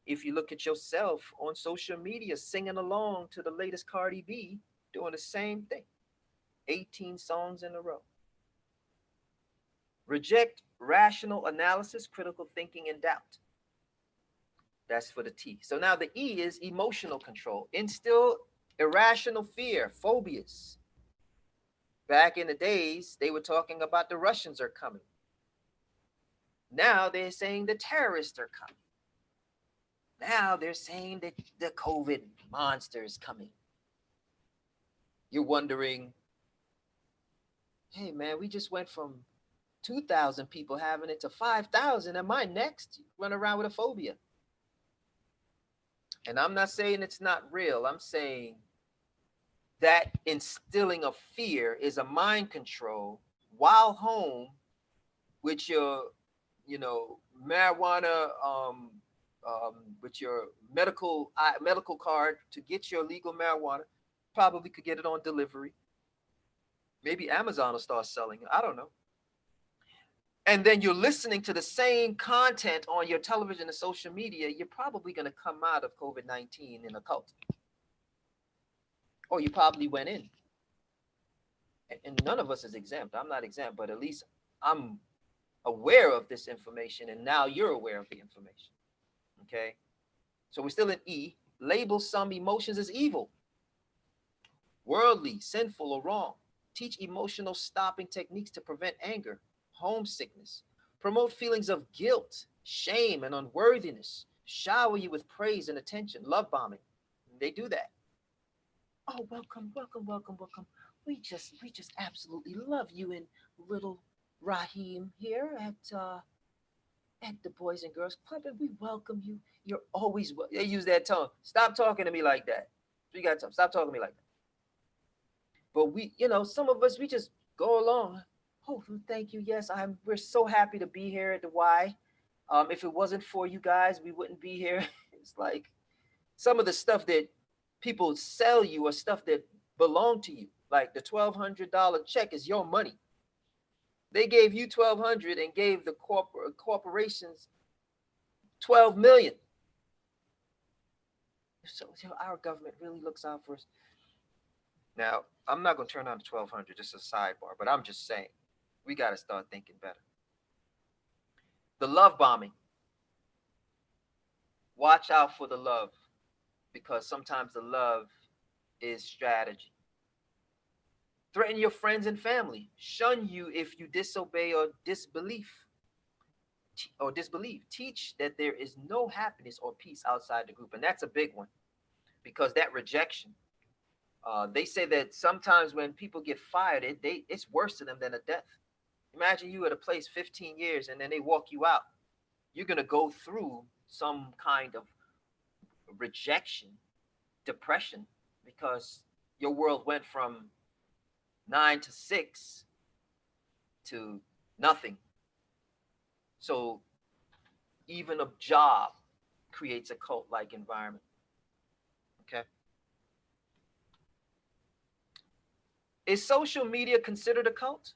If you look at yourself on social media, singing along to the latest Cardi B, doing the same thing. 18 songs in a row. Reject rational analysis, critical thinking, and doubt. That's for the T. So now the E is emotional control. Instill irrational fear, phobias. Back in the days, they were talking about the Russians are coming. Now they're saying the terrorists are coming. Now they're saying that the COVID monster is coming. You're wondering, hey man, we just went from 2,000 people having it to 5,000. Am I next? Run around with a phobia. And I'm not saying it's not real. I'm saying that instilling of fear is a mind control while home with your, marijuana, with your medical card to get your legal marijuana. Probably could get it on delivery. Maybe Amazon will start selling it. I don't know. And then you're listening to the same content on your television and social media, you're probably going to come out of COVID-19 in a cult. Or you probably went in. And none of us is exempt. I'm not exempt, but at least I'm aware of this information, and now you're aware of the information. Okay? So we're still in E. Label some emotions as evil, worldly, sinful, or wrong. Teach emotional stopping techniques to prevent anger, homesickness. Promote feelings of guilt, shame, and unworthiness. Shower you with praise and attention. Love bombing. They do that. Oh, welcome. We just absolutely love you and little Raheem here at the Boys and Girls Club, and we welcome you. You're always they use that tone. Stop talking to me like that. You got to stop talking to me like that. But we, some of us, we just go along. Oh, thank you. Yes, we're so happy to be here at the Y. If it wasn't for you guys, we wouldn't be here. It's like some of the stuff that people sell you are stuff that belong to you. Like the $1,200 check is your money. They gave you $1,200 and gave the corporations $12 million. So our government really looks out for us. Now, I'm not going to turn on the $1,200, just a sidebar, but I'm just saying we got to start thinking better. The love bombing. Watch out for the love, because sometimes the love is strategy. Threaten your friends and family. Shun you if you disobey or disbelieve. Teach that there is no happiness or peace outside the group. And that's a big one, because that rejection. They say that sometimes when people get fired, it's worse to them than a death. Imagine you at a place 15 years and then they walk you out. You're going to go through some kind of rejection, depression, because your world went from 9 to 6 to nothing. So even a job creates a cult-like environment. Okay. Is social media considered a cult?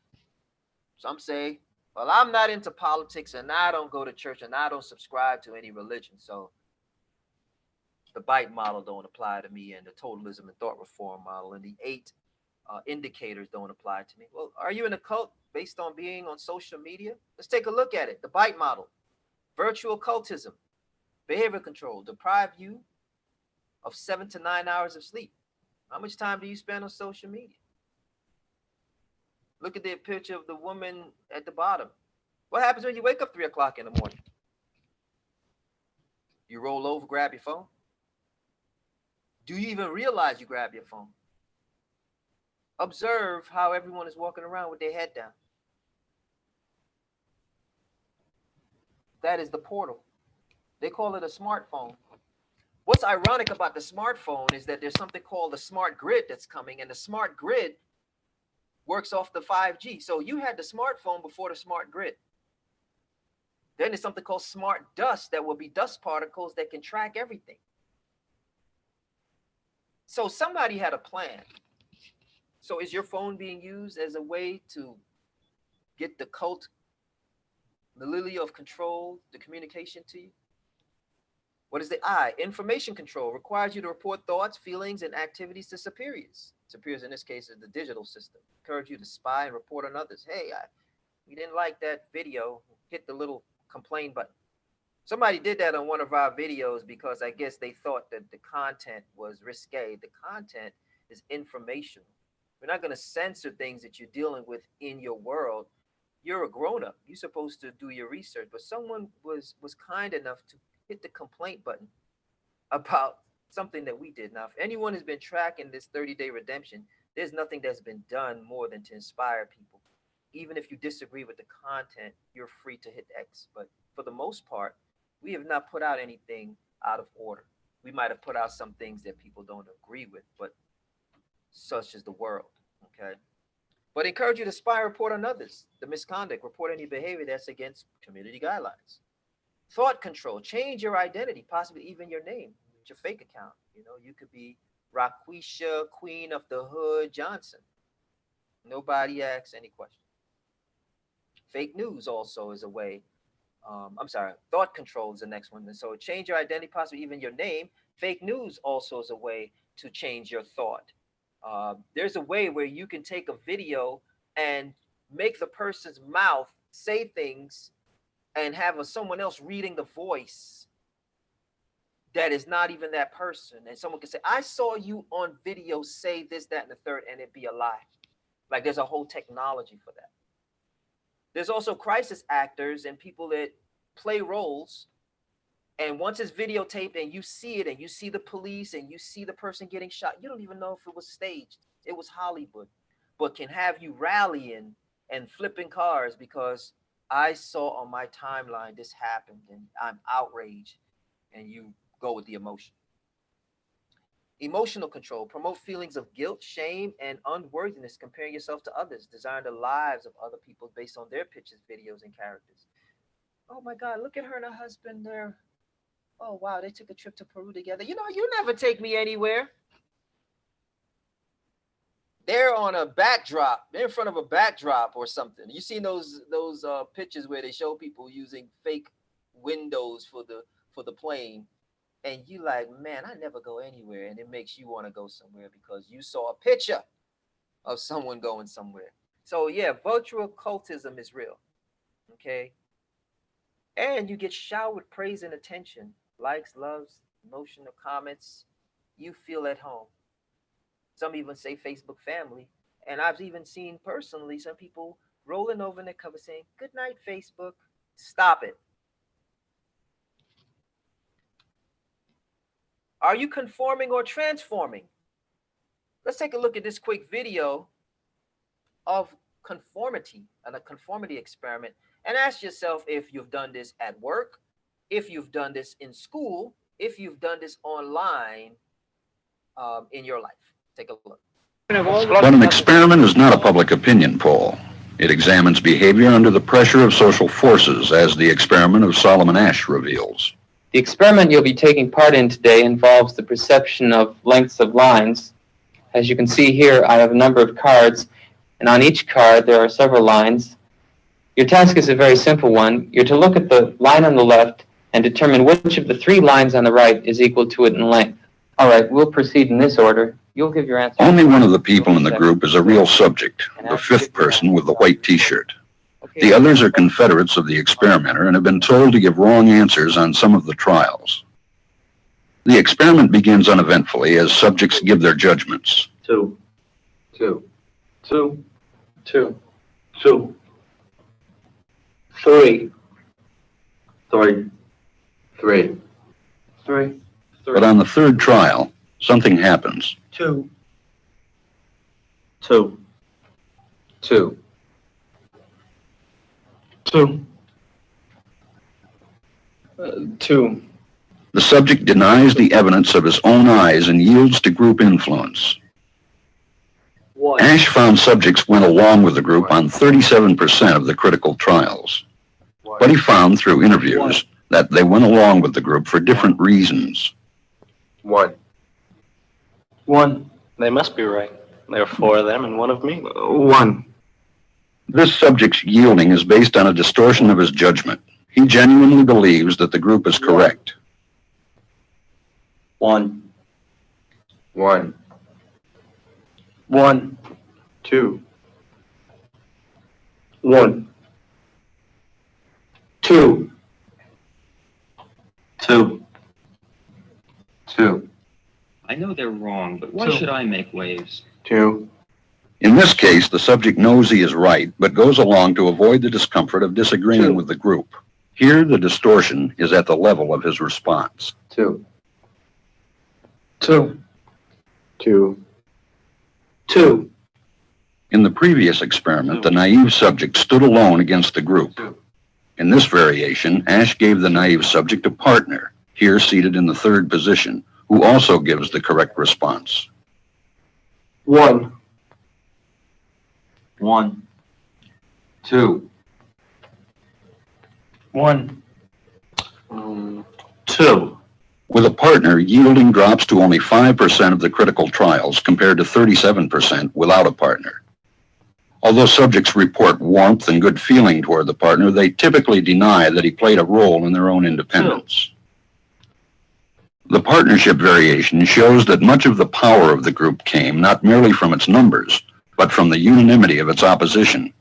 Some say, well, I'm not into politics and I don't go to church and I don't subscribe to any religion. So the BITE model don't apply to me, and the totalism and thought reform model and the 8 indicators don't apply to me. Well, are you in a cult based on being on social media? Let's take a look at it. The BITE model, virtual cultism, behavior control, deprive you of 7 to 9 hours of sleep. How much time do you spend on social media? Look at the picture of the woman at the bottom. What happens when you wake up 3 o'clock in the morning? You roll over, grab your phone. Do you even realize you grab your phone? Observe how everyone is walking around with their head down. That is the portal. They call it a smartphone. What's ironic about the smartphone is that there's something called the smart grid that's coming, and the smart grid works off the 5G. So you had the smartphone before the smart grid. Then there's something called smart dust that will be dust particles that can track everything. So somebody had a plan. So is your phone being used as a way to get the cult, the lily of control, the communication to you? What is the I? Information control requires you to report thoughts, feelings, and activities to superiors. Superiors in this case is the digital system. Encourage you to spy and report on others. Hey, we didn't like that video. Hit the little complain button. Somebody did that on one of our videos because I guess they thought that the content was risque. The content is informational. We're not going to censor things that you're dealing with in your world. You're a grown-up. You're supposed to do your research. But someone was kind enough to hit the complaint button about something that we did. Now, if anyone has been tracking this 30-day redemption, there's nothing that's been done more than to inspire people. Even if you disagree with the content, you're free to hit X. But for the most part, we have not put out anything out of order. We might have put out some things that people don't agree with, but such is the world, okay? But encourage you to spy and report on others. The misconduct, report any behavior that's against community guidelines. Thought control, change your identity, possibly even your name, your fake account. You know, you could be Raquisha, Queen of the Hood Johnson. Nobody asks any questions. Fake news also is a way. Thought control is the next one. And so change your identity, possibly even your name. Fake news also is a way to change your thought. There's a way where you can take a video and make the person's mouth say things and have someone else reading the voice that is not even that person. And someone can say, I saw you on video say this, that, and the third, and it'd be a lie. Like there's a whole technology for that. There's also crisis actors and people that play roles. And once it's videotaped and you see it and you see the police and you see the person getting shot, you don't even know if it was staged. It was Hollywood, but can have you rallying and flipping cars because I saw on my timeline this happened and I'm outraged, and you go with the emotion. Emotional control, promote feelings of guilt, shame, and unworthiness, comparing yourself to others, design the lives of other people based on their pictures, videos, and characters. Oh my God, look at her and her husband there. Oh wow, they took a trip to Peru together. You know, you never take me anywhere. They're on a backdrop. They're in front of a backdrop or something. You seen those pictures where they show people using fake windows for the plane. And you like, man, I never go anywhere. And it makes you want to go somewhere because you saw a picture of someone going somewhere. So yeah, virtual cultism is real. Okay. And you get showered with praise and attention, likes, loves, emotional comments. You feel at home. Some even say Facebook family. And I've even seen personally some people rolling over in their cover saying, good night, Facebook. Stop it. Are you conforming or transforming? Let's take a look at this quick video of conformity and a conformity experiment, and ask yourself if you've done this at work, if you've done this in school, if you've done this online in your life. Take a look. But an experiment is not a public opinion poll. It examines behavior under the pressure of social forces, as the experiment of Solomon Asch reveals. The experiment you'll be taking part in today involves the perception of lengths of lines. As you can see here, I have a number of cards, and on each card there are several lines. Your task is a very simple one. You're to look at the line on the left and determine which of the 3 lines on the right is equal to it in length. All right, we'll proceed in this order. You'll give your answer. Only one of the people in the group is a real subject, the 5th person with the white t-shirt. The others are confederates of the experimenter and have been told to give wrong answers on some of the trials. The experiment begins uneventfully as subjects give their judgments. 2, 2, 2, 2, 2, 3, 3, 3, 3, But on the 3rd trial, something happens. 2, 2, 2, 2, 2. The subject denies the evidence of his own eyes and yields to group influence. 1. Asch found subjects went along with the group on 37% of the critical trials. But he found through interviews that they went along with the group for different reasons. 1, 1. They must be right. There are 4 of them and 1 of me. 1, This subject's yielding is based on a distortion of his judgment. He genuinely believes that the group is correct. 1, 1, 1, 2, 1, 2, 2, 2, I know they're wrong, but why should I make waves? 2, In this case, the subject knows he is right, but goes along to avoid the discomfort of disagreeing with the group. Here, the distortion is at the level of his response. 2, 2, 2, 2. In the previous experiment, the naive subject stood alone against the group. In this variation, Asch gave the naive subject a partner, here seated in the 3rd position, who also gives the correct response. 1, 1, 2, 1, 2, With a partner, yielding drops to only 5% of the critical trials compared to 37% without a partner. Although subjects report warmth and good feeling toward the partner, they typically deny that he played a role in their own independence. The partnership variation shows that much of the power of the group came not merely from its numbers, but from the unanimity of its opposition.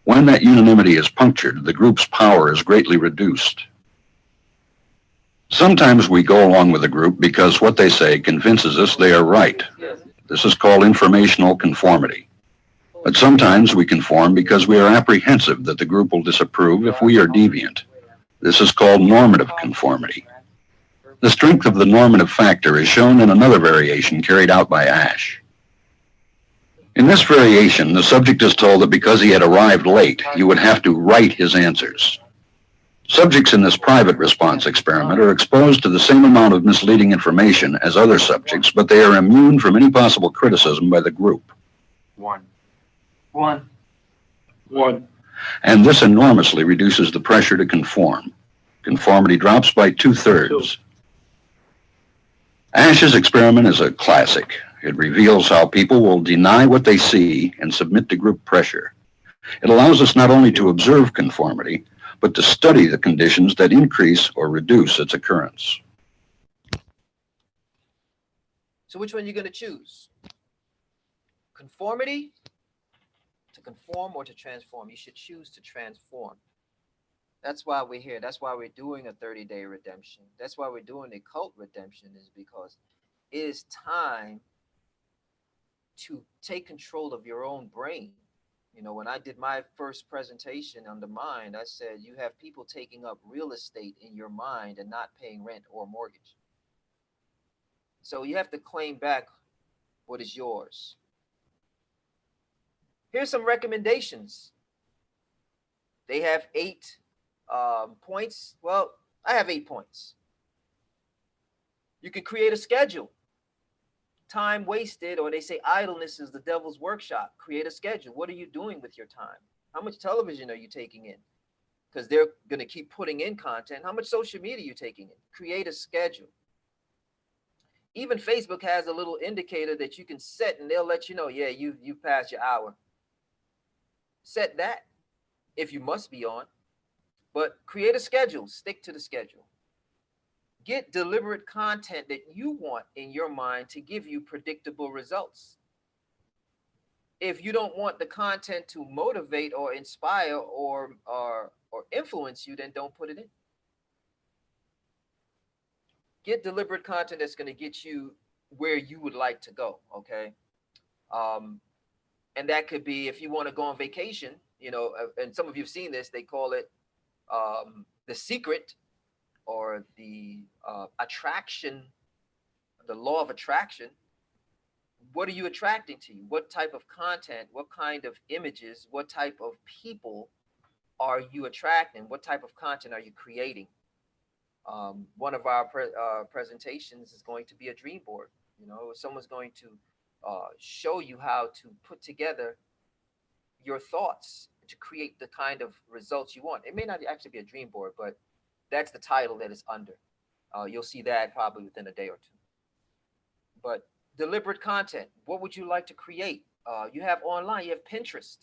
When that unanimity is punctured, the group's power is greatly reduced. Sometimes we go along with a group because what they say convinces us they are right. This is called informational conformity. But sometimes we conform because we are apprehensive that the group will disapprove if we are deviant. This is called normative conformity. The strength of the normative factor is shown in another variation carried out by Asch. In this variation, the subject is told that because he had arrived late, you would have to write his answers. Subjects in this private response experiment are exposed to the same amount of misleading information as other subjects, but they are immune from any possible criticism by the group. 1, 1, 1, And this enormously reduces the pressure to conform. Conformity drops by 2/3. Asch's experiment is a classic. It reveals how people will deny what they see and submit to group pressure. It allows us not only to observe conformity, but to study the conditions that increase or reduce its occurrence. So which one are you going to choose? Conformity, to conform, or to transform? You should choose to transform. That's why we're here. That's why we're doing a 30-day redemption. That's why we're doing a cult redemption, is because it is time to take control of your own brain. You know, when I did my first presentation on the mind, I said you have people taking up real estate in your mind and not paying rent or mortgage. So you have to claim back what is yours. Here's some recommendations. They have 8 points. Well, I have 8 points. You can create a schedule. Time wasted, or they say idleness is the devil's workshop. Create a schedule. What are you doing with your time? How much television are you taking in? Because they're going to keep putting in content. How much social media are you taking in? Create a schedule. Even Facebook has a little indicator that you can set, and they'll let you know, yeah, you passed your hour. Set that if you must be on. But create a schedule. Stick to the schedule. Get deliberate content that you want in your mind to give you predictable results. If you don't want the content to motivate or inspire or influence you, then don't put it in. Get deliberate content that's going to get you where you would like to go, okay? And that could be if you want to go on vacation, you know, and some of you have seen this, they call it The Secret, or the attraction, the law of attraction. What are you attracting to you? What type of content, what kind of images, what type of people are you attracting? What type of content are you creating? One of our presentations is going to be a dream board. You know, someone's going to show you how to put together your thoughts to create the kind of results you want. It may not actually be a dream board, but that's the title that it's under. You'll see that probably within a day or two. But deliberate content. What would you like to create? You have online, you have Pinterest.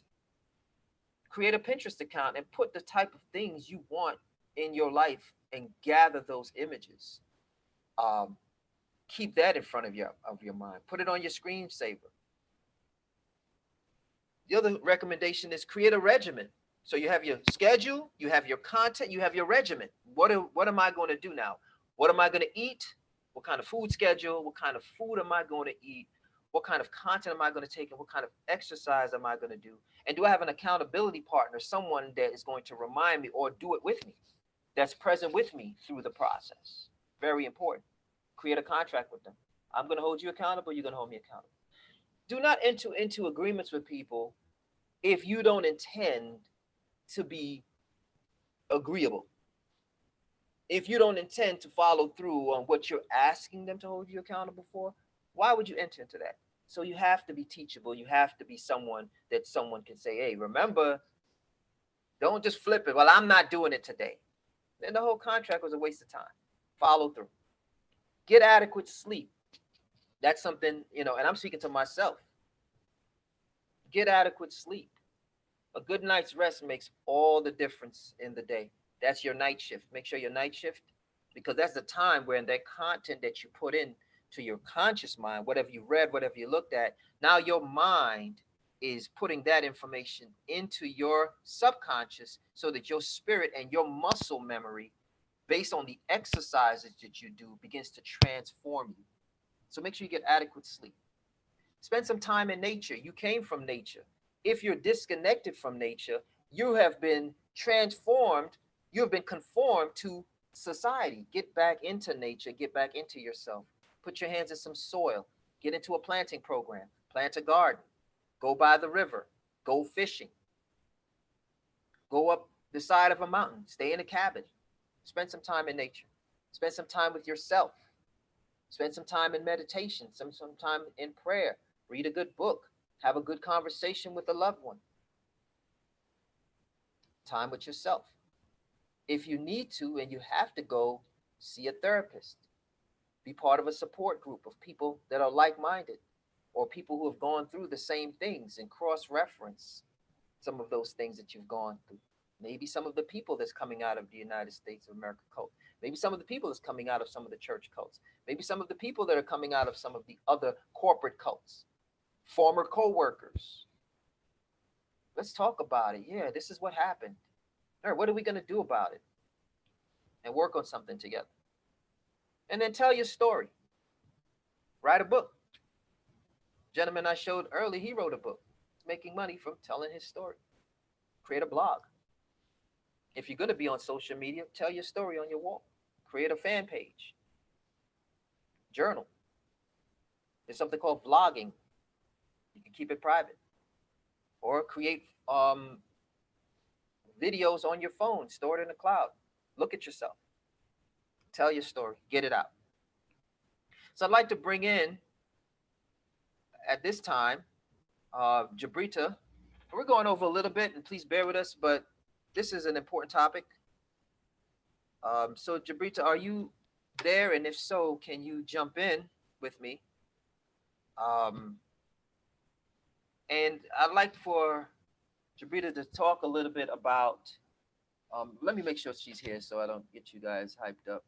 Create a Pinterest account and put the type of things you want in your life and gather those images. Keep that in front of your mind. Put it on your screensaver. The other recommendation is create a regimen. So you have your schedule, you have your content, you have your regimen. What am I going to do now? What am I going to eat? What kind of food schedule? What kind of food am I going to eat? What kind of content am I going to take? And what kind of exercise am I going to do? And do I have an accountability partner, someone that is going to remind me or do it with me, that's present with me through the process? Very important. Create a contract with them. I'm going to hold you accountable. You're going to hold me accountable. Do not enter into agreements with people if you don't intend to be agreeable. If you don't intend to follow through on what you're asking them to hold you accountable for, why would you enter into that? So you have to be teachable. You have to be someone that someone can say, hey, remember, don't just flip it. Well, I'm not doing it today. Then the whole contract was a waste of time. Follow through. Get adequate sleep. That's something, you know, and I'm speaking to myself. Get adequate sleep. A good night's rest makes all the difference in the day. That's your night shift. Make sure your night shift, because that's the time when that content that you put in to your conscious mind, whatever you read, whatever you looked at, now your mind is putting that information into your subconscious so that your spirit and your muscle memory, based on the exercises that you do, begins to transform you. So make sure you get adequate sleep. Spend some time in nature. You came from nature. If you're disconnected from nature, you have been transformed. You have been conformed to society. Get back into nature. Get back into yourself. Put your hands in some soil. Get into a planting program. Plant a garden. Go by the river. Go fishing. Go up the side of a mountain. Stay in a cabin. Spend some time in nature. Spend some time with yourself. Spend some time in meditation. Some time in prayer. Read a good book. Have a good conversation with a loved one. Time with yourself. If you need to and you have to go, see a therapist. Be part of a support group of people that are like-minded, or people who have gone through the same things, and cross-reference some of those things that you've gone through. Maybe some of the people that's coming out of the United States of America cult. Maybe some of the people that's coming out of some of the church cults. Maybe some of the people that are coming out of some of the other corporate cults. Former co-workers. Let's talk about it. Yeah, this is what happened. All right, what are we going to do about it? And work on something together. And then tell your story. Write a book. Gentleman I showed earlier, he wrote a book. He's making money from telling his story. Create a blog. If you're going to be on social media, tell your story on your wall. Create a fan page. Journal. There's something called blogging. You can keep it private. or create videos on your phone, store it in the cloud. Look at yourself, tell your story, get it out. So I'd like to bring in at this time Jabrita. We're going over a little bit, and please bear with us, but this is an important topic. So Jabrita, are you there? And if so, can you jump in with me? And I'd like for Jabrita to talk a little bit about, let me make sure she's here so I don't get you guys hyped up.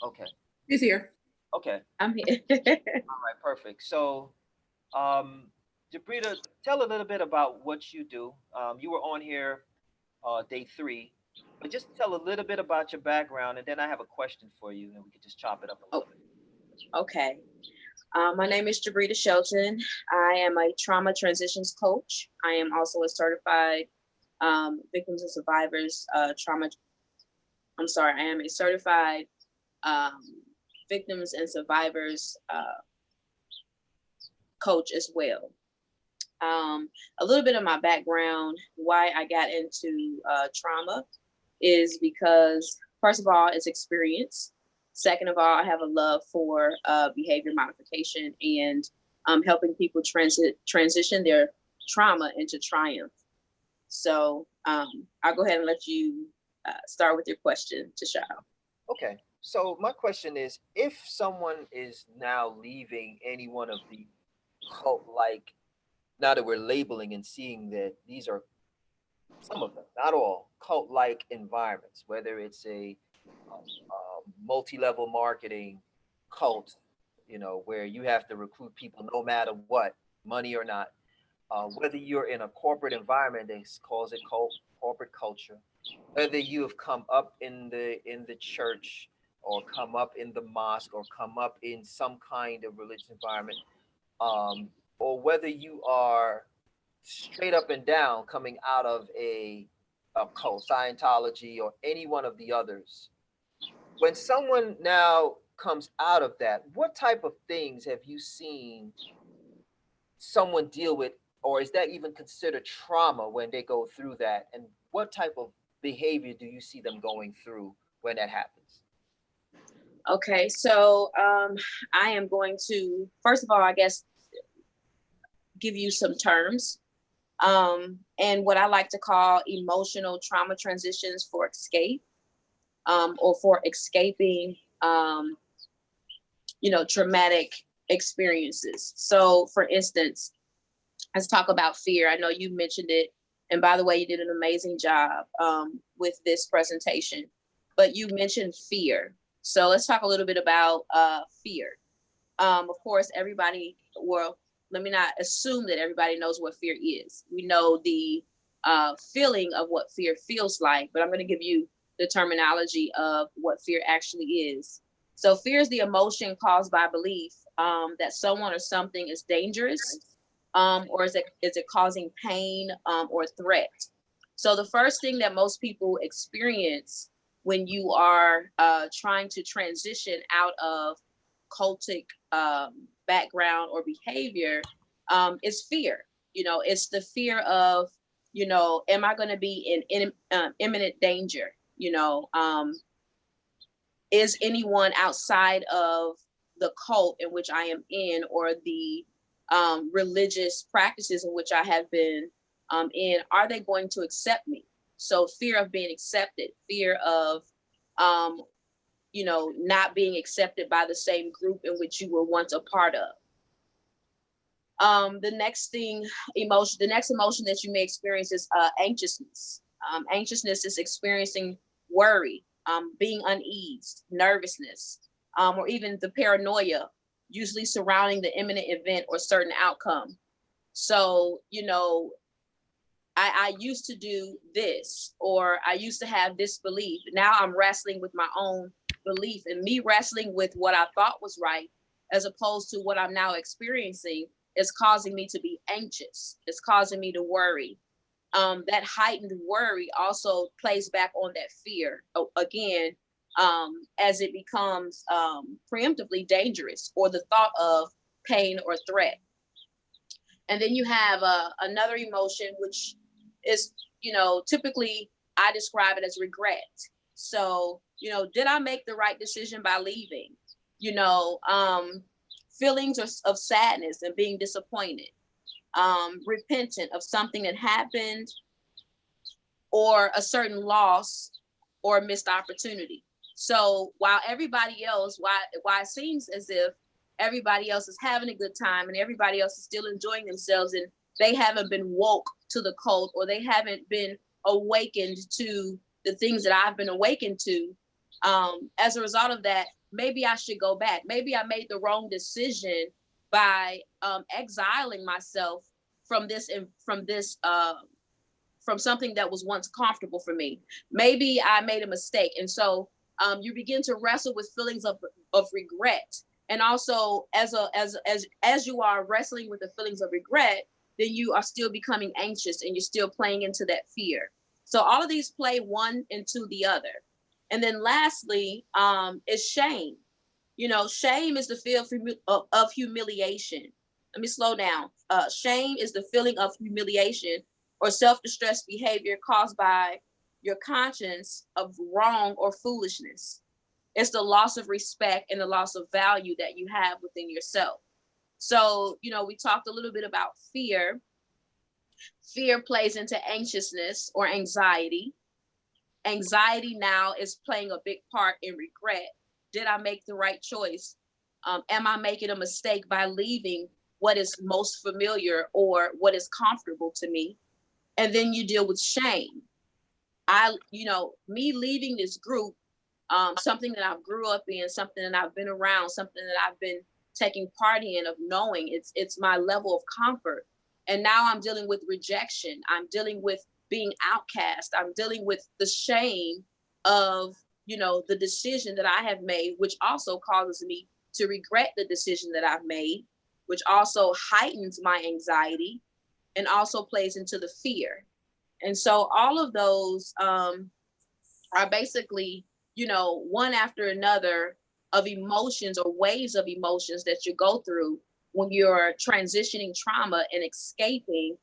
Okay. She's here. Okay. I'm here. All right, perfect. So, Jabrita, tell a little bit about what you do. You were on here day 3, but just tell a little bit about your background, and then I have a question for you, and we could just chop it up a little bit. Okay. My name is Jabrita Shelton. I am a trauma transitions coach. I am also a certified victims and survivors I am a certified victims and survivors coach as well. A little bit of my background, why I got into trauma is because, first of all, it's experience. Second of all, I have a love for behavior modification and helping people transition their trauma into triumph. So I'll go ahead and let you start with your question, Tashao. Okay. So my question is, if someone is now leaving any one of the cult-like, now that we're labeling and seeing that these are some of them, not all, cult-like environments, whether it's a multi-level marketing cult, where you have to recruit people no matter what, money or not, whether you're in a corporate environment that calls it corporate culture, whether you have come up in the church or come up in the mosque or come up in some kind of religious environment, or whether you are straight up and down coming out of a cult, Scientology, or any one of the others. When someone now comes out of that, what type of things have you seen someone deal with, or is that even considered trauma when they go through that? And what type of behavior do you see them going through when that happens? Okay, so I am going to, first of all, I guess, give you some terms and what I like to call emotional trauma transitions for escape, or for escaping, traumatic experiences. So for instance, let's talk about fear. I know you mentioned it. And by the way, you did an amazing job with this presentation, but you mentioned fear. So let's talk a little bit about fear. Of course, everybody, well, let me not assume that everybody knows what fear is. We know the feeling of what fear feels like, but I'm going to give you the terminology of what fear actually is. So fear is the emotion caused by belief that someone or something is dangerous, or is it causing pain or threat. So the first thing that most people experience when you are trying to transition out of cultic background or behavior is fear. It's the fear of, am I going to be in imminent danger? Is anyone outside of the cult in which I am in, or the religious practices in which I have been in, are they going to accept me? So fear of being accepted, fear of, not being accepted by the same group in which you were once a part of. The next emotion that you may experience is anxiousness. Anxiousness is experiencing worry, being uneased, nervousness, or even the paranoia, usually surrounding the imminent event or certain outcome. So, I used to do this, or I used to have this belief. Now I'm wrestling with my own belief, and me wrestling with what I thought was right, as opposed to what I'm now experiencing, is causing me to be anxious. It's causing me to worry. That heightened worry also plays back on that fear again, as it becomes preemptively dangerous, or the thought of pain or threat. And then you have another emotion, which is, typically I describe it as regret. So, did I make the right decision by leaving? Feelings of sadness and being disappointed, repentant of something that happened, or a certain loss or missed opportunity. So while everybody else, why it seems as if everybody else is having a good time and everybody else is still enjoying themselves, and they haven't been woke to the cult, or they haven't been awakened to the things that I've been awakened to. As a result of that, maybe I should go back. Maybe I made the wrong decision by exiling myself from something that was once comfortable for me. Maybe I made a mistake. And so you begin to wrestle with feelings of regret. And also as you are wrestling with the feelings of regret, then you are still becoming anxious and you're still playing into that fear. So all of these play one into the other. And then lastly, is shame. Shame is the feel of humiliation. Let me slow down. Shame is the feeling of humiliation or self-distress behavior caused by your conscience of wrong or foolishness. It's the loss of respect and the loss of value that you have within yourself. So, we talked a little bit about fear. Fear plays into anxiousness or anxiety. Anxiety now is playing a big part in regret. Did I make the right choice? Am I making a mistake by leaving what is most familiar or what is comfortable to me? And then you deal with shame. Me leaving this group, something that I've grew up in, something that I've been around, something that I've been taking part in, of knowing it's my level of comfort. And now I'm dealing with rejection. I'm dealing with being outcast. I'm dealing with the shame of, the decision that I have made, which also causes me to regret the decision that I've made, which also heightens my anxiety and also plays into the fear. And so all of those are basically, one after another of emotions or waves of emotions that you go through when you're transitioning trauma and escaping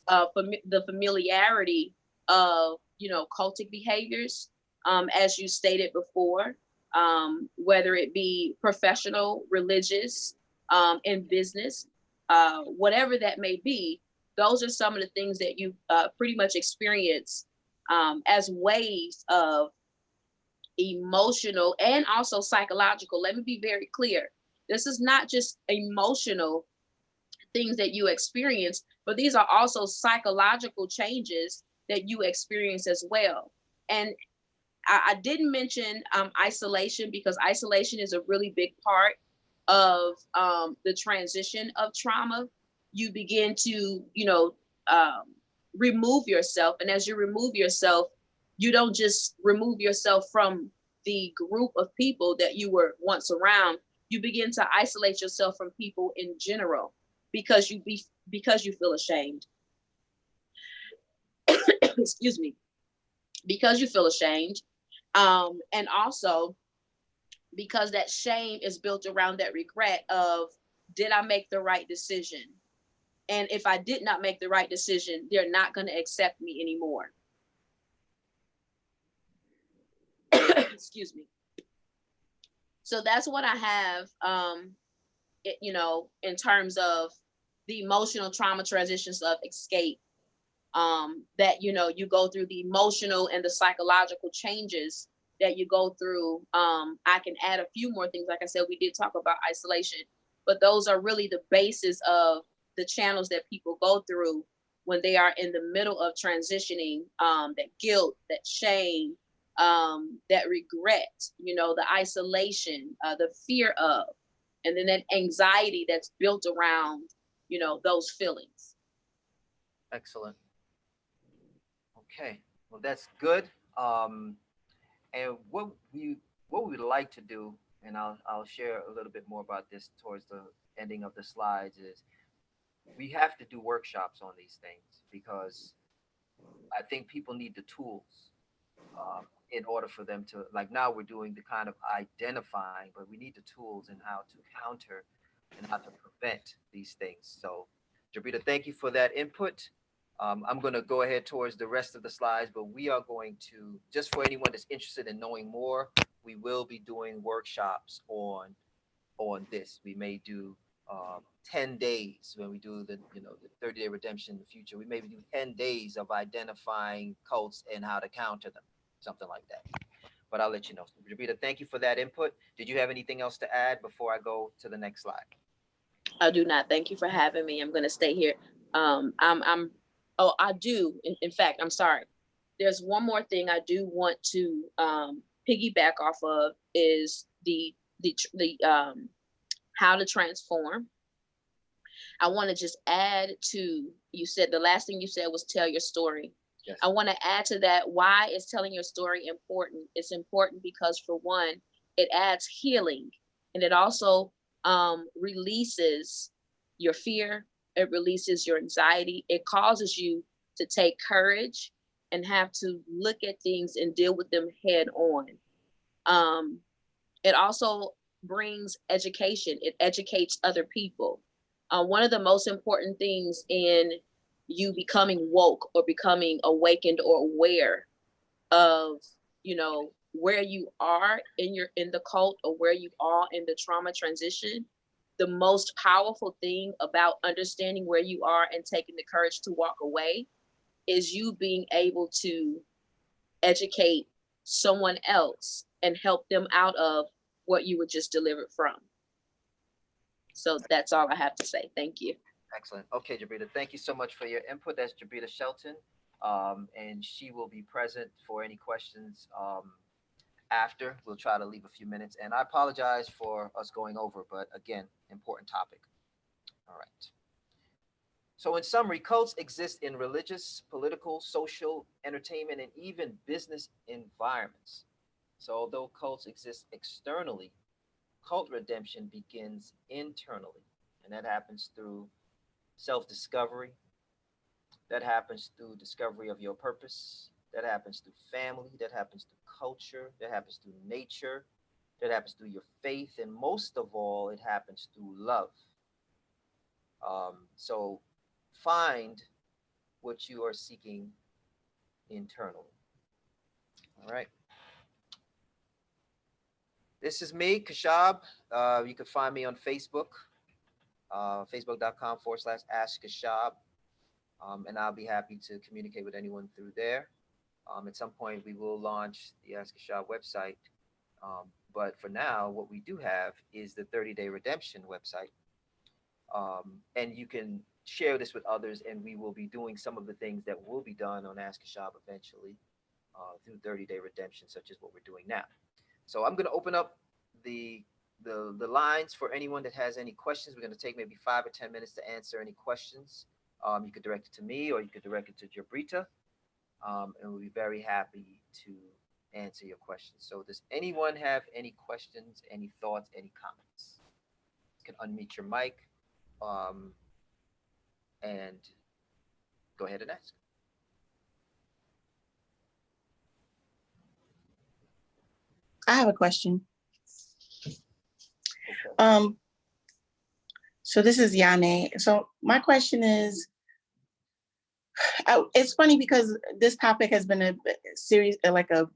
the familiarity of, cultic behaviors, as you stated before, whether it be professional, religious, in business, whatever that may be. Those are some of the things that you pretty much experience as waves of emotional and also psychological. Let me be very clear. This is not just emotional things that you experience, but these are also psychological changes that you experience as well. And I didn't mention isolation, because isolation is a really big part of the transition of trauma. You begin to, remove yourself. And as you remove yourself, you don't just remove yourself from the group of people that you were once around. You begin to isolate yourself from people in general because you feel ashamed. Excuse me. Because you feel ashamed. And also because that shame is built around that regret of, did I make the right decision? And if I did not make the right decision, they're not going to accept me anymore. Excuse me. So that's what I have, in terms of the emotional trauma transitions of escape, that, you go through the emotional and the psychological changes that you go through. I can add a few more things. Like I said, we did talk about isolation, but those are really the basis of the channels that people go through when they are in the middle of transitioning, that guilt, that shame, that regret, the isolation, the fear of, and then that anxiety that's built around, those feelings. Excellent. Okay, well, that's good. And what we would like to do, and I'll share a little bit more about this towards the ending of the slides, is we have to do workshops on these things, because I think people need the tools in order for them to, like, now we're doing the kind of identifying, but we need the tools and how to counter and how to prevent these things. So Jabita, thank you for that input. I'm going to go ahead towards the rest of the slides, but we are going to, just for anyone that's interested in knowing more, we will be doing workshops on this. We may do 10 days when we do the 30-day redemption in the future. We maybe do 10 days of identifying cults and how to counter them, something like that. But I'll let you know. Jabita, thank you for that input. Did you have anything else to add before I go to the next slide? I do not. Thank you for having me. I'm going to stay here. I do. In fact, I'm sorry. There's one more thing I do want to piggyback off of is the how to transform. I want to just add to, you said the last thing you said was tell your story. Yes. I want to add to that, why is telling your story important? It's important because, for one, it adds healing, and it also releases your fear. It releases your anxiety. It causes you to take courage and have to look at things and deal with them head on. It also brings education. It educates other people. One of the most important things in you becoming woke or becoming awakened or aware of, where you are in the cult, or where you are in the trauma transition, the most powerful thing about understanding where you are and taking the courage to walk away is you being able to educate someone else and help them out of what you were just delivered from. So that's all I have to say. Thank you. Excellent. Okay, Jabita, thank you so much for your input. That's Jabita Shelton, and she will be present for any questions after. We'll try to leave a few minutes, and I apologize for us going over, but again, important topic. All right. So in summary, cults exist in religious, political, social, entertainment, and even business environments. So although cults exist externally, cult redemption begins internally, and that happens through self-discovery. That happens through discovery of your purpose. That happens through family. That happens through culture. That happens through nature. That happens through your faith. And most of all, it happens through love. So find what you are seeking internally. All right. This is me, Kashab. You can find me on Facebook, facebook.com/AskKashab. And I'll be happy to communicate with anyone through there. At some point, we will launch the Ask Kashab website. But for now, what we do have is the 30-day redemption website. And you can share this with others, and we will be doing some of the things that will be done on Ask Kashab eventually through 30-day redemption, such as what we're doing now. So I'm going to open up the lines for anyone that has any questions. We're going to take maybe 5 or 10 minutes to answer any questions. You could direct it to me, or you could direct it to Jabita, and we'll be very happy to answer your questions. So does anyone have any questions, any thoughts, any comments? You can unmute your mic and go ahead and ask. I have a question. Okay. So this is Yane. So my question is, it's funny because this topic has been a series, like a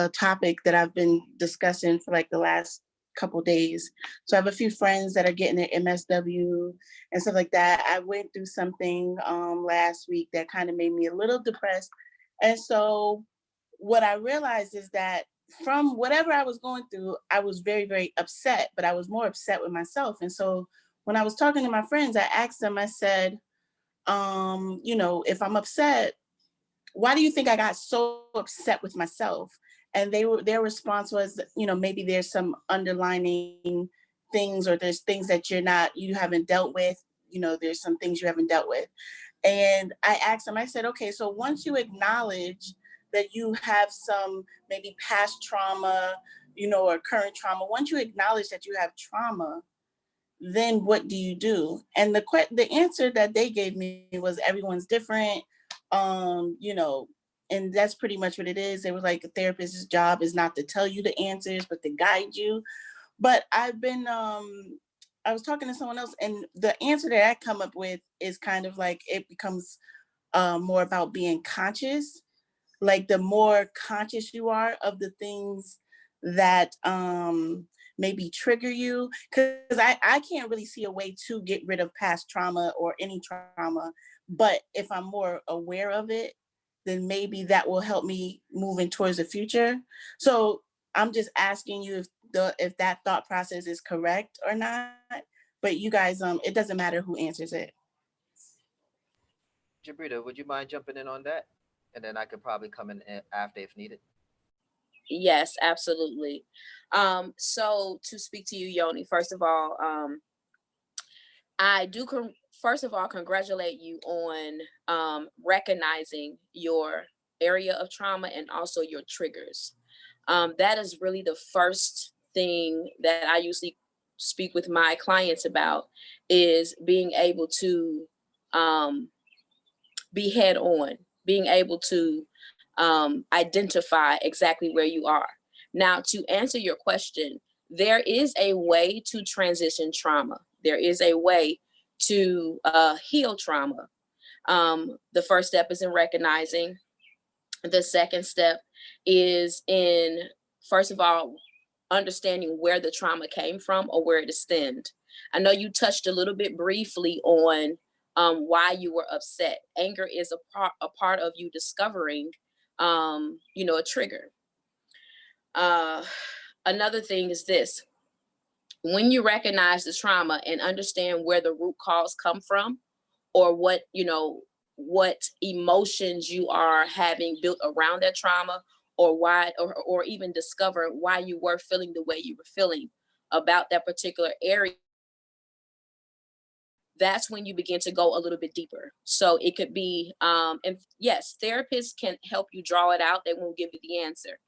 topic that I've been discussing for like the last couple days. So I have a few friends that are getting their MSW and stuff like that. I went through something last week that kind of made me a little depressed. And so what I realized is that from whatever I was going through, I was very, very upset, but I was more upset with myself. And so when I was talking to my friends, I asked them, I said, if I'm upset, why do you think I got so upset with myself? And their response was, maybe there's some underlining things, or there's things that you haven't dealt with, there's some things you haven't dealt with. And I asked them, I said, okay, so once you acknowledge that you have some maybe past trauma, or current trauma, once you acknowledge that you have trauma, then what do you do? And the answer that they gave me was everyone's different, and that's pretty much what it is. They were like, a therapist's job is not to tell you the answers, but to guide you. But I've been I was talking to someone else, and the answer that I come up with is kind of like it becomes more about being conscious. Like the more conscious you are of the things that maybe trigger you, because I can't really see a way to get rid of past trauma or any trauma, but if I'm more aware of it, then maybe that will help me moving towards the future. So I'm just asking you if that thought process is correct or not. But you guys, it doesn't matter who answers it. Jabrita, would you mind jumping in on that? And then I could probably come in after if needed. Yes, absolutely. So to speak to you, Yoni, first of all, I do first of all congratulate you on recognizing your area of trauma and also your triggers. That is really the first thing that I usually speak with my clients about, is being able to be head on, being able to identify exactly where you are. Now, to answer your question, there is a way to transition trauma. There is a way to heal trauma. The first step is in recognizing. The second step is in, first of all, understanding where the trauma came from or where it stemmed. I know you touched a little bit briefly on why you were upset. Anger is a part of you discovering, a trigger. Another thing is this: when you recognize the trauma and understand where the root cause come from, or what emotions you are having built around that trauma, or why, or even discover why you were feeling the way you were feeling about that particular area, that's when you begin to go a little bit deeper. So it could be, and yes, therapists can help you draw it out. They won't give you the answer.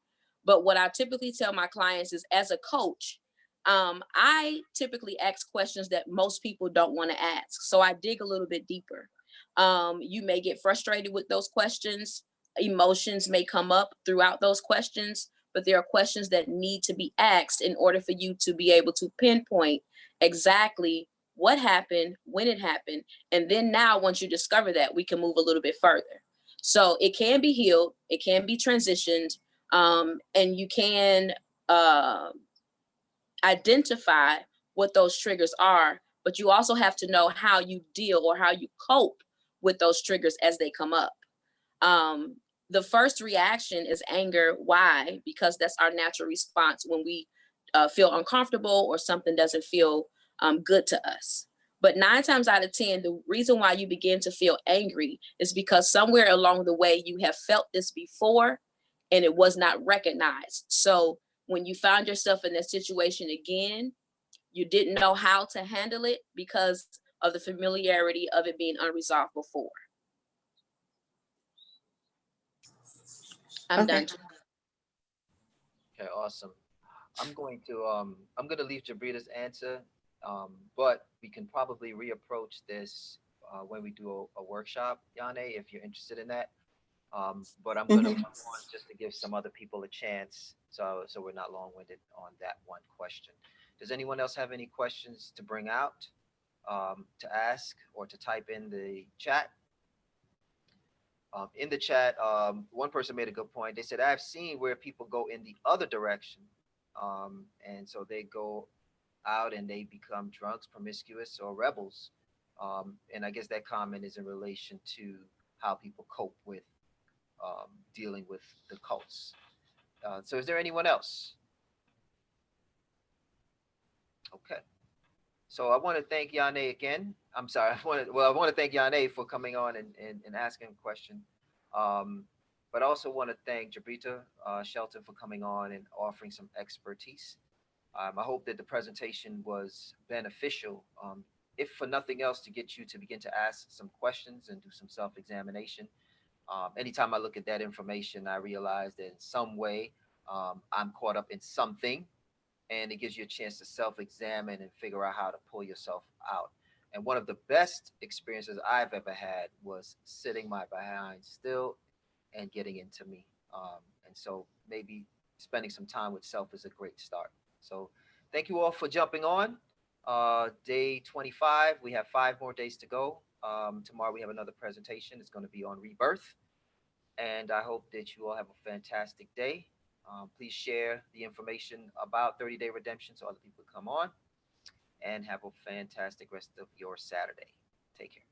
But what I typically tell my clients is, as a coach, I typically ask questions that most people don't want to ask. So I dig a little bit deeper. You may get frustrated with those questions. Emotions may come up throughout those questions, but there are questions that need to be asked in order for you to be able to pinpoint exactly what happened, when it happened. And then now, once you discover that, we can move a little bit further. So it can be healed, it can be transitioned, and you can identify what those triggers are, but you also have to know how you deal or how you cope with those triggers as they come up. The first reaction is anger. Why? Because that's our natural response when we feel uncomfortable or something doesn't feel good to us. But 9 times out of 10, the reason why you begin to feel angry is because somewhere along the way you have felt this before and it was not recognized. So when you found yourself in that situation again, you didn't know how to handle it because of the familiarity of it being unresolved before. I'm done. Okay, awesome. I'm going to leave Jabrita's answer, but we can probably reapproach this when we do a workshop, Yane, if you're interested in that. But I'm going to move on just to give some other people a chance, so we're not long-winded on that one question. Does anyone else have any questions to bring out, to ask, or to type in the chat? In the chat, one person made a good point. They said, I've seen where people go in the other direction. And so they go out and they become drunks, promiscuous, or rebels. And I guess that comment is in relation to how people cope with dealing with the cults. So is there anyone else? Okay. So I want to thank Yane again. I'm sorry. I want to thank Yane for coming on and asking a question. But I also want to thank Jabrita Shelton for coming on and offering some expertise. I hope that the presentation was beneficial, if for nothing else, to get you to begin to ask some questions and do some self-examination. Anytime I look at that information, I realize that in some way I'm caught up in something, and it gives you a chance to self-examine and figure out how to pull yourself out. And one of the best experiences I've ever had was sitting my behind still and getting into me. And so maybe spending some time with self is a great start. So thank you all for jumping on. Day 25, we have 5 more days to go. Tomorrow we have another presentation. It's going to be on rebirth. And I hope that you all have a fantastic day. Please share the information about 30-day redemption so other people come on. And have a fantastic rest of your Saturday. Take care.